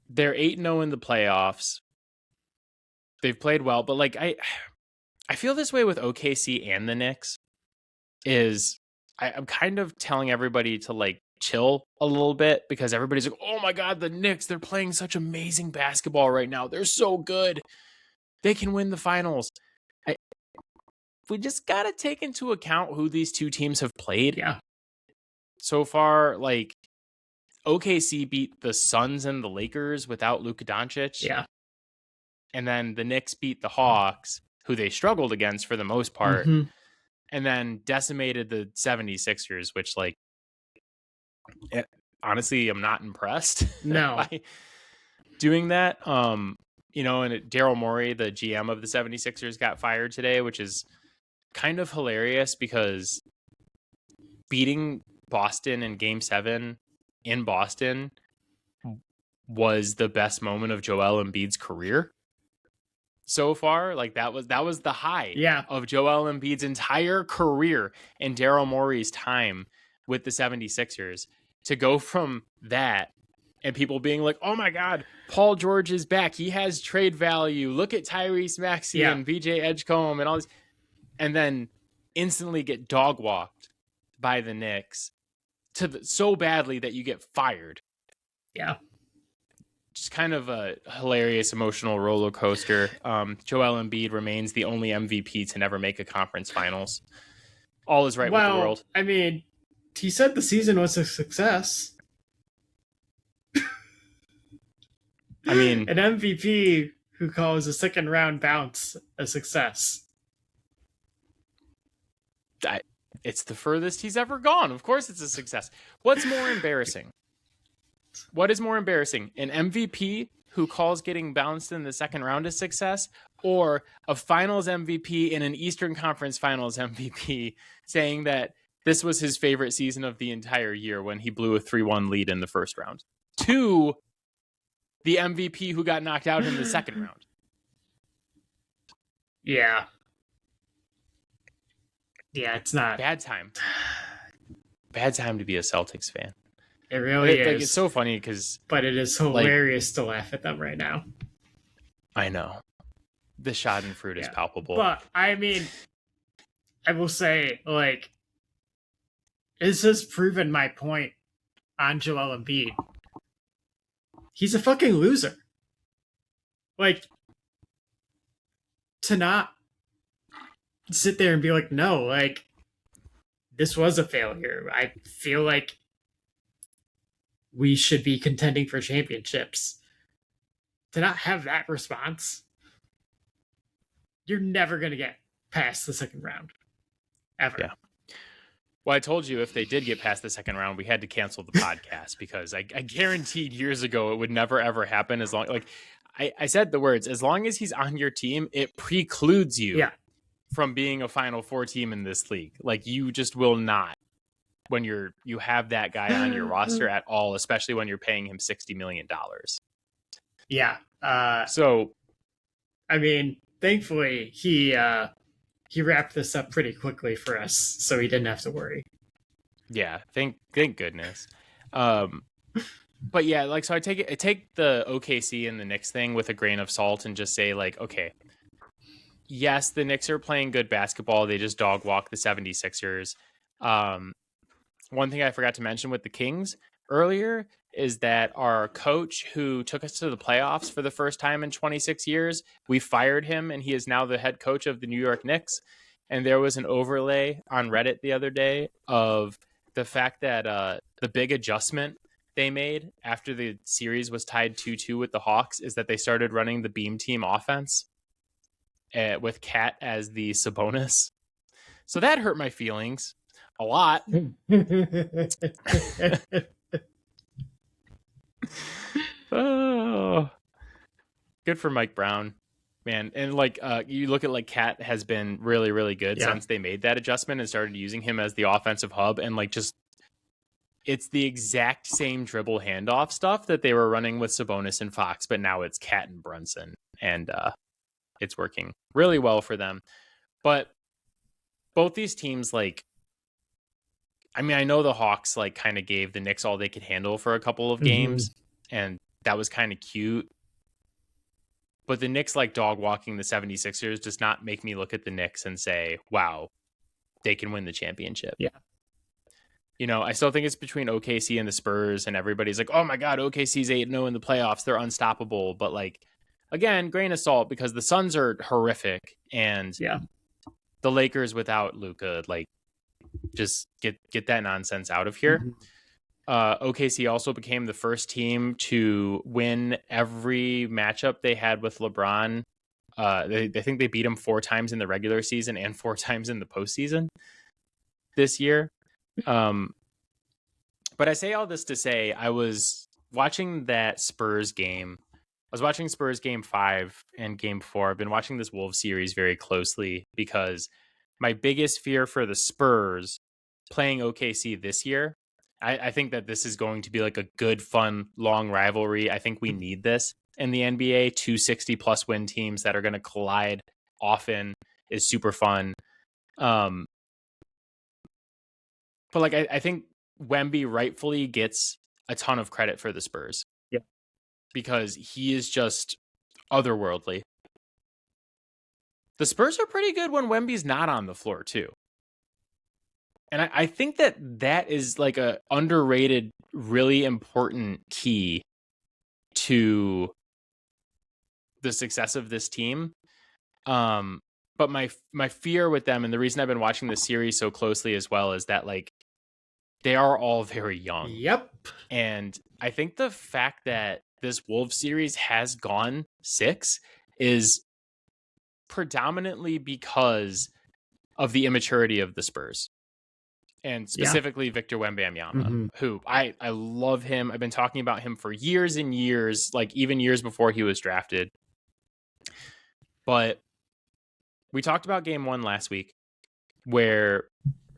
they're 8-0 in the playoffs. They've played well, but like I feel this way with OKC and the Knicks. I'm kind of telling everybody to like chill a little bit because everybody's like, oh my God, the Knicks, they're playing such amazing basketball right now. They're so good. They can win the finals. We just got to take into account who these two teams have played. Yeah. So far, like OKC beat the Suns and the Lakers without Luka Doncic. Yeah. And then the Knicks beat the Hawks, who they struggled against for the most part. Mm-hmm. And then decimated the 76ers, which like, honestly, I'm not impressed. No. by doing that. And Daryl Morey, the GM of the 76ers, got fired today, which is kind of hilarious because beating Boston in Game 7 in Boston was the best moment of Joel Embiid's career so far. Like that was the high of Joel Embiid's entire career and Daryl Morey's time with the 76ers. To go from that and people being like, oh my God, Paul George is back. He has trade value. Look at Tyrese Maxey and VJ Edgecombe and all this. And then instantly get dog walked by the Knicks so badly that you get fired. Yeah. Just kind of a hilarious emotional roller coaster. Joel Embiid remains the only MVP to never make a conference finals. All is right with the world. I mean, he said the season was a success. I mean, an MVP who calls a second round bounce a success. It's the furthest he's ever gone. Of course it's a success. What's more embarrassing? What is more embarrassing? An MVP who calls getting bounced in the second round a success, or a finals MVP and an Eastern Conference Finals MVP saying that this was his favorite season of the entire year when he blew a 3-1 lead in the first round? To the MVP who got knocked out in the second round. Yeah. Yeah, it's not. Bad time. Bad time to be a Celtics fan. It really is. Like, it's so funny because... But it is hilarious to laugh at them right now. I know. The schadenfreude is palpable. But, I mean, I will say, like, this has proven my point on Joel Embiid. He's a fucking loser. Like, to not sit there and be like, no, like, this was a failure. I feel like we should be contending for championships. To not have that response, you're never going to get past the second round. Ever. Yeah. Well, I told you if they did get past the second round, we had to cancel the podcast because I guaranteed years ago it would never, ever happen. As long, like I said the words, as long as he's on your team, it precludes you from being a Final Four team in this league. Like, you just will not when you have that guy on your roster at all, especially when you're paying him $60 million. Yeah. So, I mean, thankfully he wrapped this up pretty quickly for us, so he didn't have to worry. Yeah, thank goodness. But yeah, like, so I take the OKC and the Knicks thing with a grain of salt and just say, like, okay, yes, the Knicks are playing good basketball. They just dog walk the 76ers. One thing I forgot to mention with the Kings earlier is that our coach who took us to the playoffs for the first time in 26 years, we fired him and he is now the head coach of the New York Knicks. And there was an overlay on Reddit the other day of the fact that the big adjustment they made after the series was tied 2-2 with the Hawks is that they started running the beam team offense with Cat as the Sabonis. So that hurt my feelings a lot. Oh, good for Mike Brown, man. And like you look at, like, Cat has been really, really good since they made that adjustment and started using him as the offensive hub. And like, just it's the exact same dribble handoff stuff that they were running with Sabonis and Fox, but now it's Cat and Brunson. And it's working really well for them. But both these teams, like, I mean, I know the Hawks like kind of gave the Knicks all they could handle for a couple of games, and that was kind of cute. But the Knicks like dog walking the 76ers does not make me look at the Knicks and say, wow, they can win the championship. Yeah. You know, I still think it's between OKC and the Spurs, and everybody's like, oh my God, OKC's 8-0 in the playoffs. They're unstoppable. But like, again, grain of salt, because the Suns are horrific, and the Lakers without Luka, like, just get that nonsense out of here. OKC also became the first team to win every matchup they had with LeBron. They think they beat him 4 times in the regular season and 4 times in the postseason this year. But I say all this to say, I was watching that Spurs game. I was watching Spurs game 5 and game 4. I've been watching this Wolves series very closely because my biggest fear for the Spurs playing OKC this year, I think that this is going to be like a good, fun, long rivalry. I think we need this in the NBA. 2 60-plus win teams that are going to collide often is super fun. But like, I think Wemby rightfully gets a ton of credit for the Spurs. Yeah. Because he is just otherworldly. The Spurs are pretty good when Wemby's not on the floor, too. And I think that is like a underrated, really important key to the success of this team. But my fear with them, and the reason I've been watching this series so closely as well, is that like they are all very young. Yep. And I think the fact that this Wolves series has gone 6 is predominantly because of the immaturity of the Spurs. And specifically Victor Wembanyama, who I love him. I've been talking about him for years and years, like even years before he was drafted. But we talked about game 1 last week where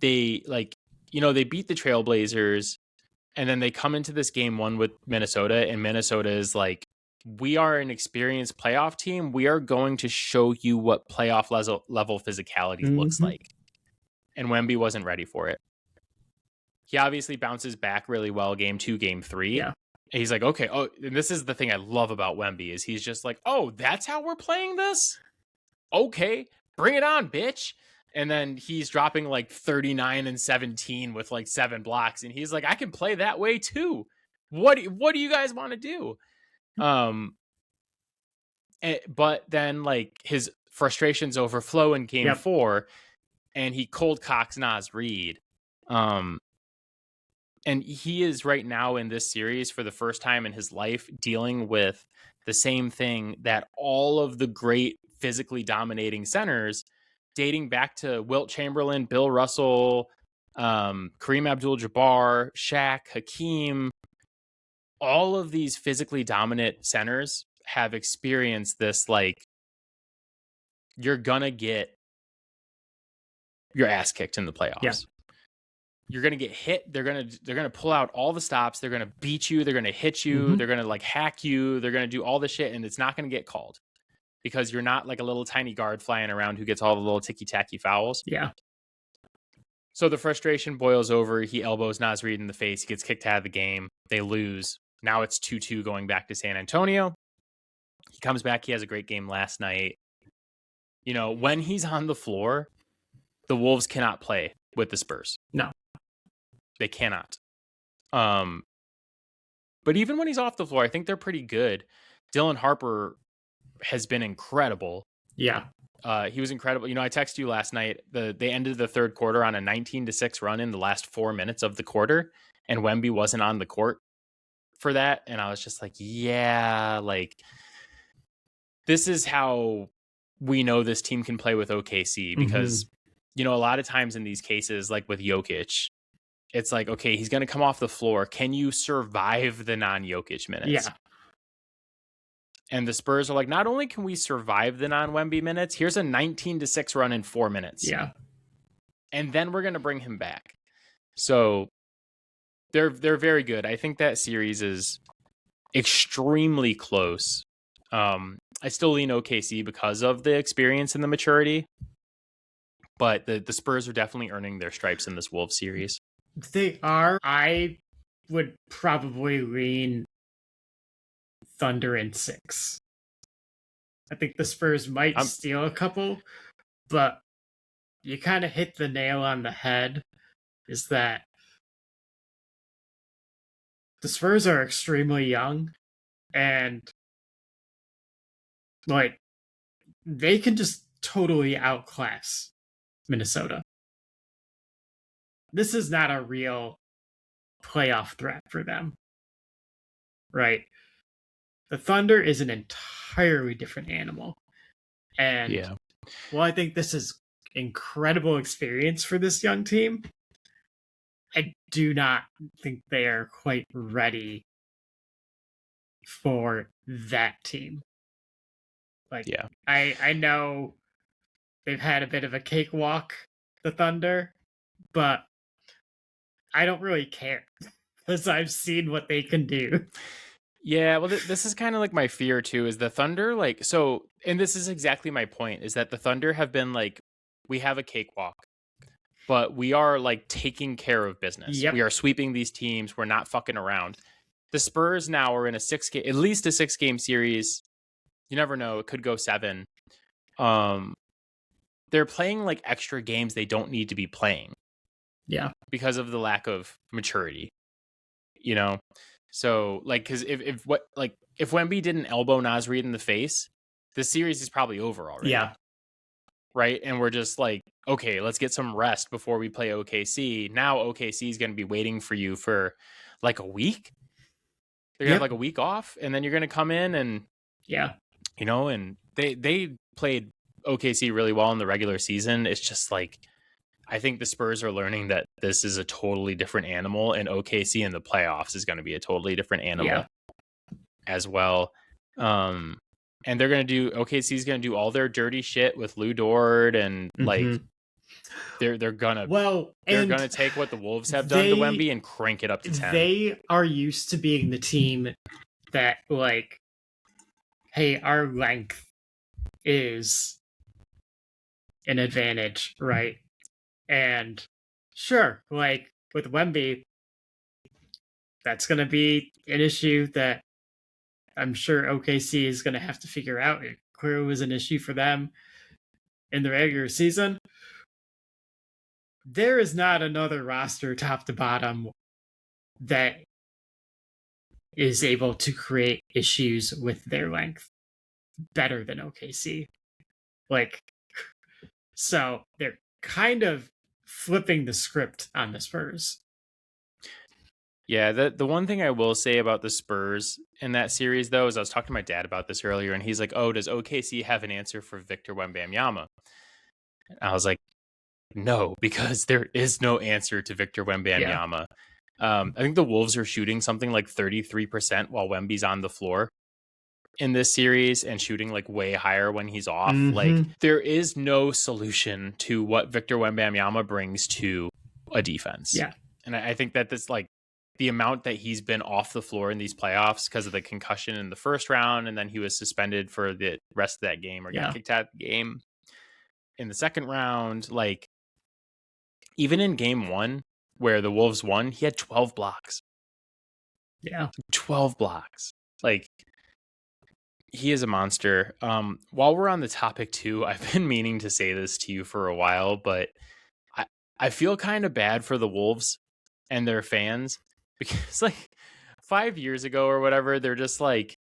they they beat the Trailblazers, and then they come into this game 1 with Minnesota, and Minnesota is like, we are an experienced playoff team. We are going to show you what playoff level physicality looks like. And Wemby wasn't ready for it. He obviously bounces back really well game 2, game 3. Yeah. And he's like, okay, oh, and this is the thing I love about Wemby is he's just like, oh, that's how we're playing this? Okay, bring it on, bitch. And then he's dropping like 39 and 17 with like 7 blocks. And he's like, I can play that way too. What do you guys want to do? But then like his frustrations overflow in game 4, and he cold cocks Naz Reid. And he is right now in this series for the first time in his life dealing with the same thing that all of the great physically dominating centers dating back to Wilt Chamberlain, Bill Russell, Kareem Abdul-Jabbar, Shaq, Hakeem, all of these physically dominant centers have experienced this, like, you're gonna get your ass kicked in the playoffs. Yeah. You're gonna get hit. They're gonna pull out all the stops. They're gonna beat you. They're gonna hit you. They're gonna like hack you. They're gonna do all the shit, and it's not gonna get called because you're not like a little tiny guard flying around who gets all the little ticky-tacky fouls. Yeah. So the frustration boils over. He elbows Naz Reid in the face. He gets kicked out of the game. They lose. Now it's 2-2 going back to San Antonio. He comes back. He has a great game last night. You know, when he's on the floor, the Wolves cannot play with the Spurs. No. They cannot. But even when he's off the floor, I think they're pretty good. Dylan Harper has been incredible. Yeah. He was incredible. You know, I texted you last night. They ended the third quarter on a 19-6 run in the last 4 minutes of the quarter, and Wemby wasn't on the court for that. And I was just like, yeah, like this is how we know this team can play with OKC because, you know, a lot of times in these cases, like with Jokic, it's like, okay, he's going to come off the floor. Can you survive the non-Jokic minutes? Yeah. And the Spurs are like, not only can we survive the non-Wemby minutes, here's a 19-6 run in 4 minutes. Yeah. And then we're going to bring him back. So they're very good. I think that series is extremely close. I still lean OKC because of the experience and the maturity. But the Spurs are definitely earning their stripes in this Wolves series. They are. I would probably lean Thunder in 6. I think the Spurs might steal a couple, but you kind of hit the nail on the head, is that the Spurs are extremely young, and like they can just totally outclass Minnesota. This is not a real playoff threat for them, right? The Thunder is an entirely different animal. And well, I think this is incredible experience for this young team. I do not think they are quite ready for that team. Like, I know they've had a bit of a cakewalk, the Thunder, but I don't really care because I've seen what they can do. Yeah, well, this is kind of like my fear too, is the Thunder, like, so, and this is exactly my point, is that the Thunder have been like, we have a cakewalk, but we are like taking care of business. Yep. We are sweeping these teams. We're not fucking around. The Spurs now are in at least a 6-game series. You never know. It could go 7. They're playing like extra games they don't need to be playing. Yeah. Because of the lack of maturity, you know? So, like, because if Wemby didn't elbow Naz Reid in the face, the series is probably over already. Yeah. Right? And we're just like, okay, let's get some rest before we play OKC. Now OKC is going to be waiting for you for like a week. They're going to have like a week off, and then you're going to come in and, you know, and they played OKC really well in the regular season. It's just like, I think the Spurs are learning that this is a totally different animal, and OKC in the playoffs is going to be a totally different animal as well. And they're going to OKC is going to do all their dirty shit with Lou Dort, and like they're going to take what the Wolves have done to Wemby and crank it up to 10. They are used to being the team that, like, hey, our length is an advantage, right? And sure, like with Wemby, that's going to be an issue that I'm sure OKC is going to have to figure out. It clearly was an issue for them in the regular season. There is not another roster top to bottom that is able to create issues with their length better than OKC. Like, so they're kind of flipping the script on the Spurs. Yeah, the one thing I will say about the Spurs in that series, though, is I was talking to my dad about this earlier, and he's like, oh, does OKC have an answer for Victor Wembanyama? And I was like, no, because there is no answer to Victor Wembanyama. I think the Wolves are shooting something like 33% while Wemby's on the floor in this series, and shooting like way higher when he's off. Like, there is no solution to what Victor Wembanyama brings to a defense. Yeah. And I think that this, like, the amount that he's been off the floor in these playoffs because of the concussion in the first round, and then he was suspended for the rest of that game, or got kicked out of the game in the second round. Like, even in game 1 where the Wolves won, he had 12 blocks. Yeah. 12 blocks. Like, he is a monster. While we're on the topic too, I've been meaning to say this to you for a while, but I feel kind of bad for the Wolves and their fans, because like 5 years ago or whatever, they're just like,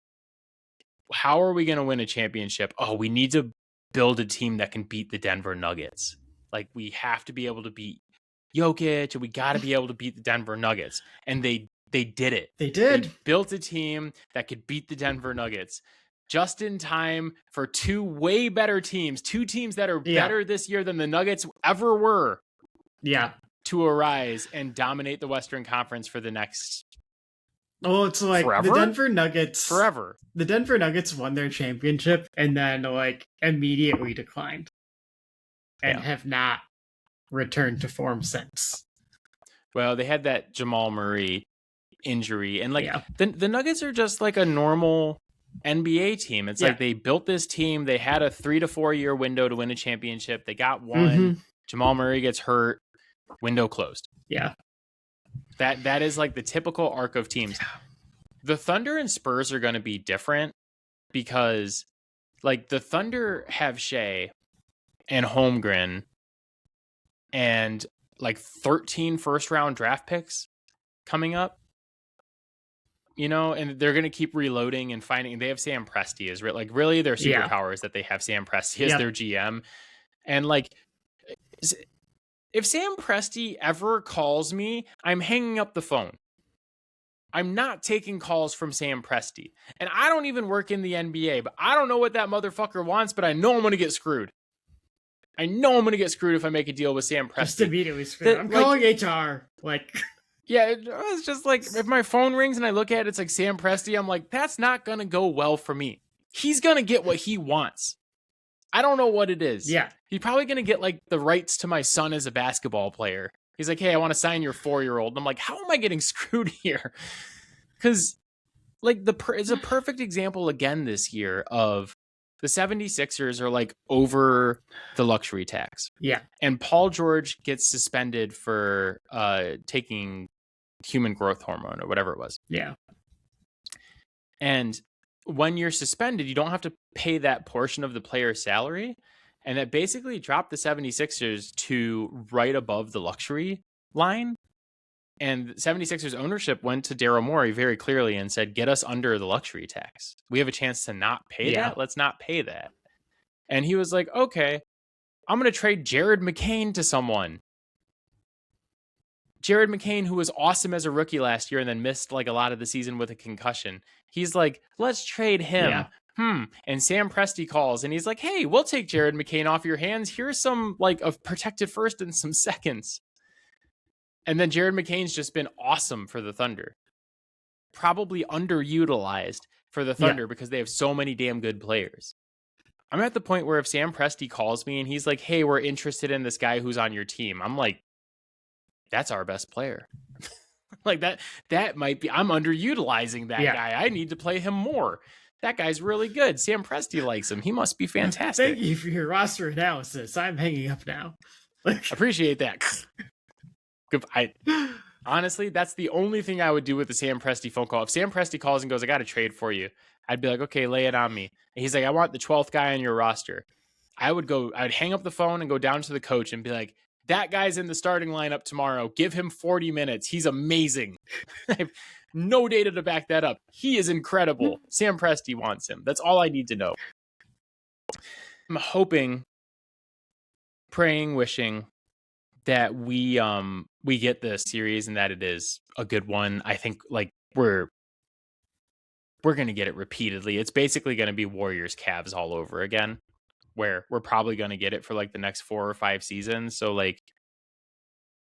how are we going to win a championship? Oh, we need to build a team that can beat the Denver Nuggets. Like, we have to be able to beat Jokic, and we got to be able to beat the Denver Nuggets. And they did it. They did. They built a team that could beat the Denver Nuggets just in time for 2 way better teams, 2 teams that are better this year than the Nuggets ever were. Yeah. To arise and dominate the Western Conference for the next. Well, it's like forever? The Denver Nuggets. Forever. The Denver Nuggets won their championship and then like immediately declined and have not returned to form since. Well, they had that Jamal Murray injury, and like the Nuggets are just like a normal NBA team. It's like they built this team. They had a 3 to 4 year window to win a championship. They got one. Jamal Murray gets hurt. Window closed. Yeah. That is like the typical arc of teams. Yeah. The Thunder and Spurs are going to be different because like the Thunder have Shea and Holmgren and like 13 first round draft picks coming up. You know, and they're going to keep reloading and finding. They have Sam Presti as like really their superpower is that they have Sam Presti as their GM. And like, if Sam Presti ever calls me, I'm hanging up the phone. I'm not taking calls from Sam Presti. And I don't even work in the NBA, but I don't know what that motherfucker wants, but I know I'm going to get screwed. I know I'm going to get screwed if I make a deal with Sam Presti. Just immediately screwed. I'm calling HR. Like... Yeah, it's just like if my phone rings and I look at it, it's like Sam Presti. I'm like, that's not going to go well for me. He's going to get what he wants. I don't know what it is. Yeah. He's probably going to get like the rights to my son as a basketball player. He's like, hey, I want to sign your 4-year-old. And I'm like, how am I getting screwed here? Because like it's a perfect example again this year of the 76ers are like over the luxury tax. Yeah. And Paul George gets suspended for taking human growth hormone or whatever it was. Yeah. And when you're suspended, you don't have to pay that portion of the player's salary. And that basically dropped the 76ers to right above the luxury line. And 76ers ownership went to Daryl Morey very clearly and said, get us under the luxury tax. We have a chance to not pay that. Let's not pay that. And he was like, okay, I'm going to trade Jared McCain to someone. Jared McCain, who was awesome as a rookie last year and then missed like a lot of the season with a concussion. He's like, let's trade him. And Sam Presti calls and he's like, hey, we'll take Jared McCain off your hands. Here's some like a protected first and some seconds. And then Jared McCain's just been awesome for the Thunder. Probably underutilized for the Thunder because they have so many damn good players. I'm at the point where if Sam Presti calls me and he's like, hey, we're interested in this guy who's on your team. I'm like, that's our best player. Like that might be, I'm underutilizing that guy. I need to play him more. That guy's really good. Sam Presti likes him. He must be fantastic. Thank you for your roster analysis. I'm hanging up now. Appreciate that. Honestly, that's the only thing I would do with the Sam Presti phone call. If Sam Presti calls and goes, I got a trade for you, I'd be like, okay, lay it on me. And he's like, I want the 12th guy on your roster. I'd hang up the phone and go down to the coach and be like, that guy's in the starting lineup tomorrow. Give him 40 minutes. He's amazing. I have no data to back that up. He is incredible. Sam Presti wants him. That's all I need to know. I'm hoping, praying, wishing that we get this series and that it is a good one. I think like we're going to get it repeatedly. It's basically going to be Warriors Cavs all over again, where we're probably going to get it for like the next 4 or 5 seasons. So like,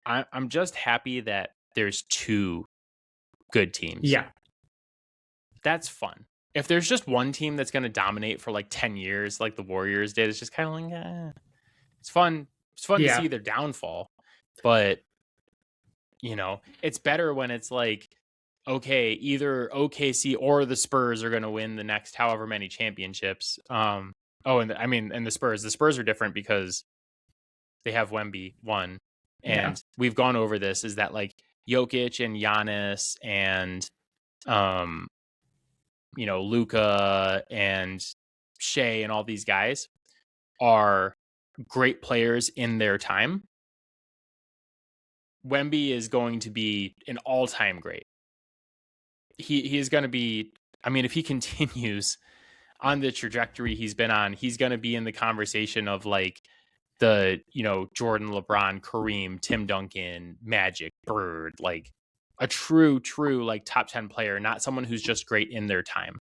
I'm just happy that there's 2 good teams. Yeah. That's fun. If there's just one team that's going to dominate for like 10 years, like the Warriors did, it's just kind of like, it's fun. It's fun to see their downfall, but you know, it's better when it's like, okay, either OKC or the Spurs are going to win the next however many championships. And the Spurs are different because they have Wemby one, and we've gone over this, is that like Jokic and Giannis and, Luka and Shea and all these guys are great players in their time. Wemby is going to be an all-time great. He is going to be, I mean, if he continues on the trajectory he's been on, he's going to be in the conversation of like the, Jordan, LeBron, Kareem, Tim Duncan, Magic, Bird, like a true like top 10 player, not someone who's just great in their time.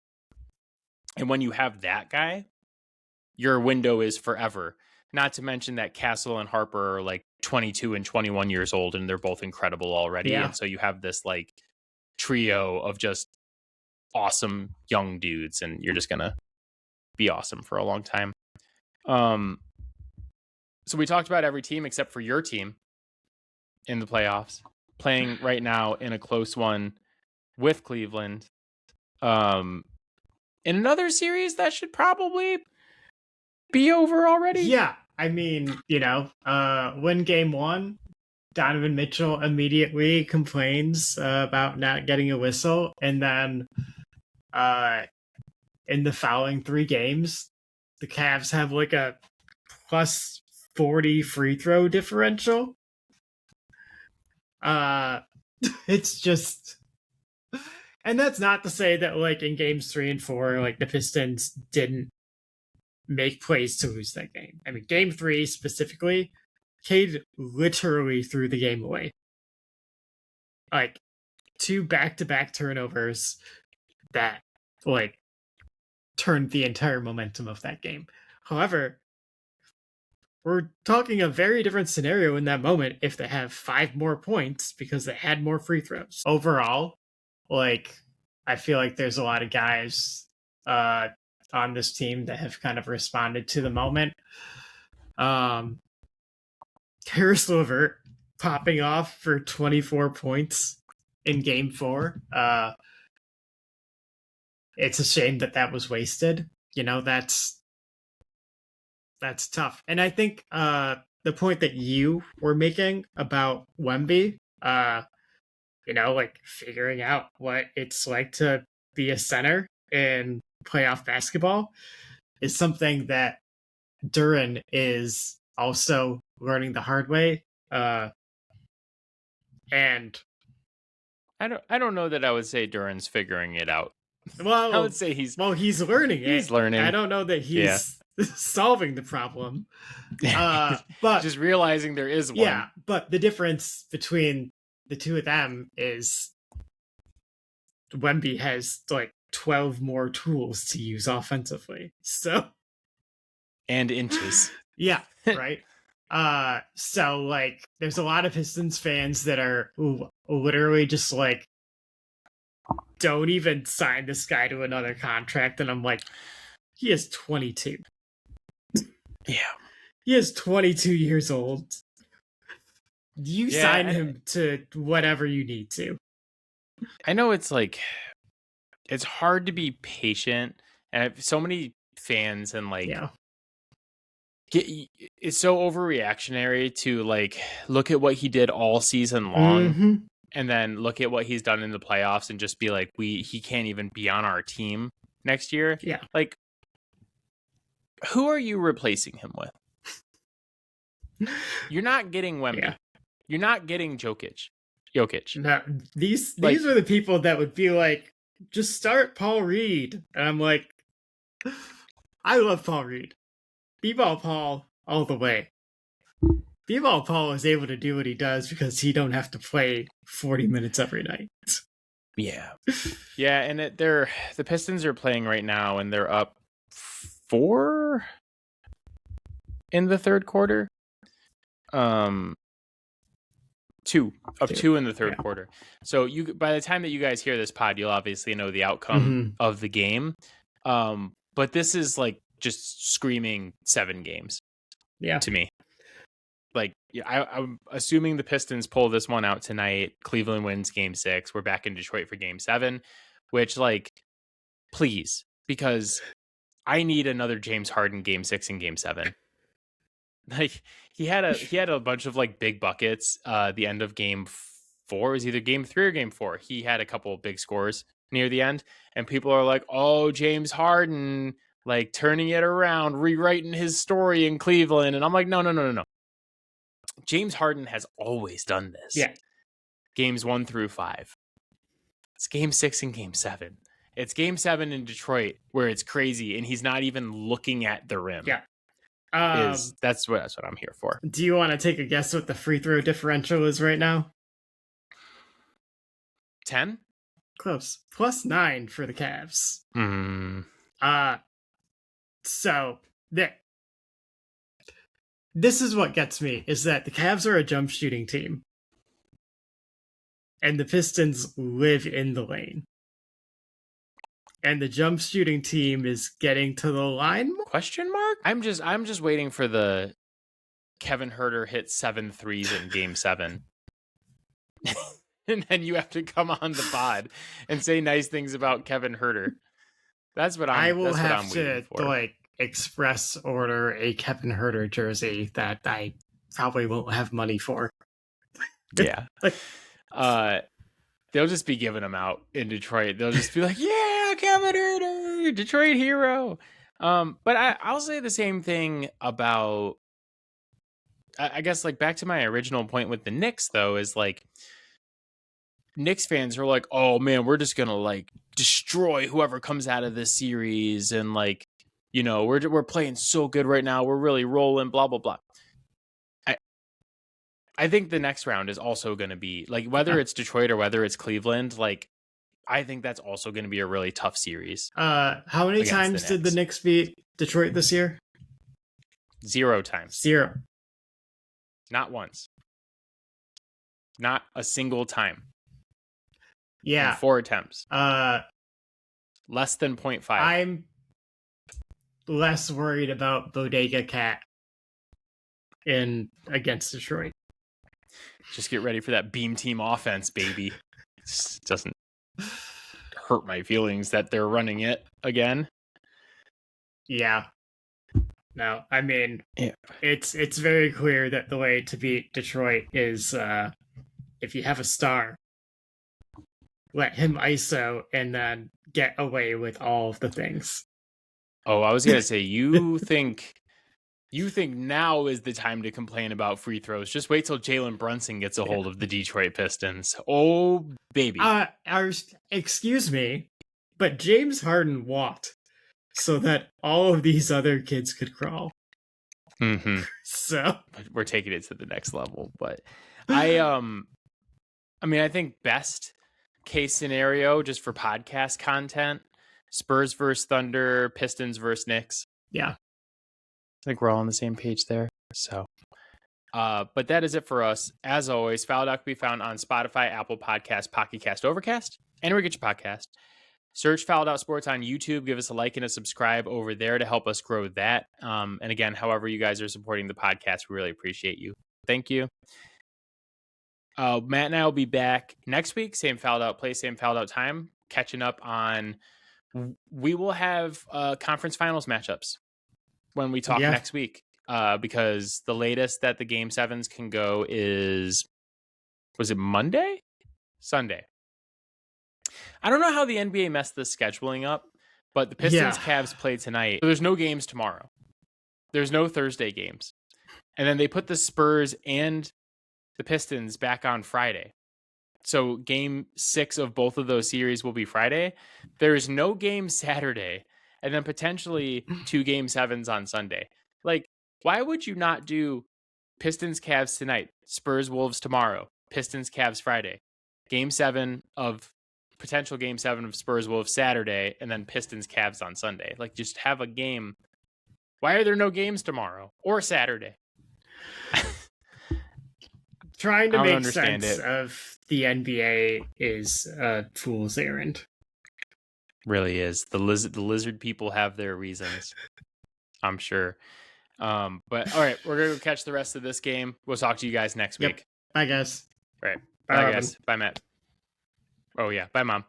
And when you have that guy, your window is forever. Not to mention that Castle and Harper are like 22 and 21 years old, and they're both incredible already. Yeah. And so you have this like trio of just awesome young dudes, and you're just going to be awesome for a long time. So we talked about every team except for your team in the playoffs, playing right now in a close one with Cleveland. in another series, that should probably be over already. Yeah, I mean, win game 1, Donovan Mitchell immediately complains about not getting a whistle, and then in the following 3 games, the Cavs have like a plus 40 free throw differential. It's just, and that's not to say that like in games 3 and 4, like the Pistons didn't make plays to lose that game. I mean, game 3 specifically, Cade literally threw the game away. Like 2 back-to-back turnovers that like turned the entire momentum of that game. However, we're talking a very different scenario in that moment if they have 5 more points because they had more free throws. Overall, like, I feel like there's a lot of guys on this team that have kind of responded to the moment. Harris Levert popping off for 24 points in game 4. It's a shame that was wasted. That's tough. And I think the point that you were making about Wemby, like figuring out what it's like to be a center in playoff basketball is something that Duren is also learning the hard way. And I don't know that I would say Duren's figuring it out. Well, I would say he's learning. He's learning. I don't know that he's solving the problem. But just realizing there is one. Yeah, but the difference between the two of them is Wemby has like 12 more tools to use offensively. So and inches. Yeah, right. So like there's a lot of Pistons fans that are literally just like, don't even sign this guy to another contract. And I'm like, he is 22. Yeah. He is 22 years old. You sign him to whatever you need to. I know it's like, it's hard to be patient. And I have so many fans and like, it's so overreactionary to like, look at what he did all season long. Mm-hmm. And then look at what he's done in the playoffs and just be like, he can't even be on our team next year. Yeah. Like, who are you replacing him with? You're not getting Wemby. Yeah. You're not getting Jokic. No, these are the people that would be like, just start Paul Reed. And I'm like, I love Paul Reed. B-ball Paul all the way. B-ball Paul is able to do what he does because he don't have to play 40 minutes every night. Yeah. Yeah, and the Pistons are playing right now, and they're up 4 in the third quarter. 2 in the third quarter. So by the time that you guys hear this pod, you'll obviously know the outcome of the game. But this is like just screaming 7 games. Yeah. To me. Like, I'm assuming the Pistons pull this one out tonight. Cleveland wins game 6. We're back in Detroit for game 7, which, like, please, because I need another James Harden game 6 and game 7. Like, he had a bunch of like big buckets. The end of game 4 was either game 3 or game 4. He had a couple of big scores near the end, and people are like, "Oh, James Harden, like turning it around, rewriting his story in Cleveland," and I'm like, no. James Harden has always done this. Yeah. Games 1 through 5. It's game 6 and game 7. It's game 7 in Detroit where it's crazy and he's not even looking at the rim. Yeah. That's what I'm here for. Do you want to take a guess what the free throw differential is right now? 10? Close. +9 for the Cavs. So this is what gets me, is that the Cavs are a jump shooting team. And the Pistons live in the lane. And the jump shooting team is getting to the line? Question mark? I'm just waiting for the Kevin Huerter hit 7 threes in game 7. And then you have to come on the pod and say nice things about Kevin Huerter. That's what I I'm. will That's what have I'm waiting to for. like express order a Kevin Herter jersey that I probably won't have money for. Yeah. Like, They'll just be giving them out in Detroit. They'll just be like, "Yeah, Kevin Herter, Detroit hero." But I'll say the same thing about. I guess like back to my original point with the Knicks though is like Knicks fans are like, "Oh man, we're just gonna like destroy whoever comes out of this series," and like, we're playing so good right now. We're really rolling. Blah blah blah. I think the next round is also going to be like whether it's Detroit or whether it's Cleveland. Like, I think that's also going to be a really tough series. how many times did the Knicks beat Detroit this year? 0 times. 0. Not once. Not a single time. Yeah. In 4 attempts. Less than 0.5. I'm less worried about Bodega Cat against Detroit. Just get ready for that beam team offense, baby. It just doesn't hurt my feelings that they're running it again. Yeah. No, I mean, it's very clear that the way to beat Detroit is if you have a star, let him ISO and then get away with all of the things. Oh, I was going to say, you think now is the time to complain about free throws. Just wait till Jalen Brunson gets a hold of the Detroit Pistons. Oh, baby. Excuse me, but James Harden walked so that all of these other kids could crawl. Mm-hmm. So we're taking it to the next level. But I think best case scenario just for podcast content, Spurs versus Thunder, Pistons versus Knicks. Yeah. I think we're all on the same page there. So, but that is it for us. As always, Fouled Out can be found on Spotify, Apple Podcasts, Pocket Cast, Overcast, anywhere you get your podcast. Search Fouled Out Sports on YouTube. Give us a like and a subscribe over there to help us grow that. And again, however you guys are supporting the podcast, we really appreciate you. Thank you. Matt and I will be back next week. Same Fouled Out place, same Fouled Out time. Catching up on. We will have conference finals matchups when we talk next week, because the latest that the Game 7s can go was it Monday? Sunday. I don't know how the NBA messed the scheduling up, but the Pistons Cavs play tonight. So there's no games tomorrow. There's no Thursday games. And then they put the Spurs and the Pistons back on Friday. So game 6 of both of those series will be Friday. There is no game Saturday. And then potentially 2 Game 7s on Sunday. Like, why would you not do Pistons Cavs tonight, Spurs Wolves tomorrow, Pistons Cavs Friday, potential Game 7 of Spurs Wolves Saturday, and then Pistons Cavs on Sunday? Like, just have a game. Why are there no games tomorrow or Saturday? Trying to make sense of the NBA is a fool's errand. Really is. The lizard people have their reasons, I'm sure. But all right, we're gonna go catch the rest of this game. We'll talk to you guys next week. Bye, guys. Right. Bye, guys. Bye, Matt. Oh yeah. Bye, Mom.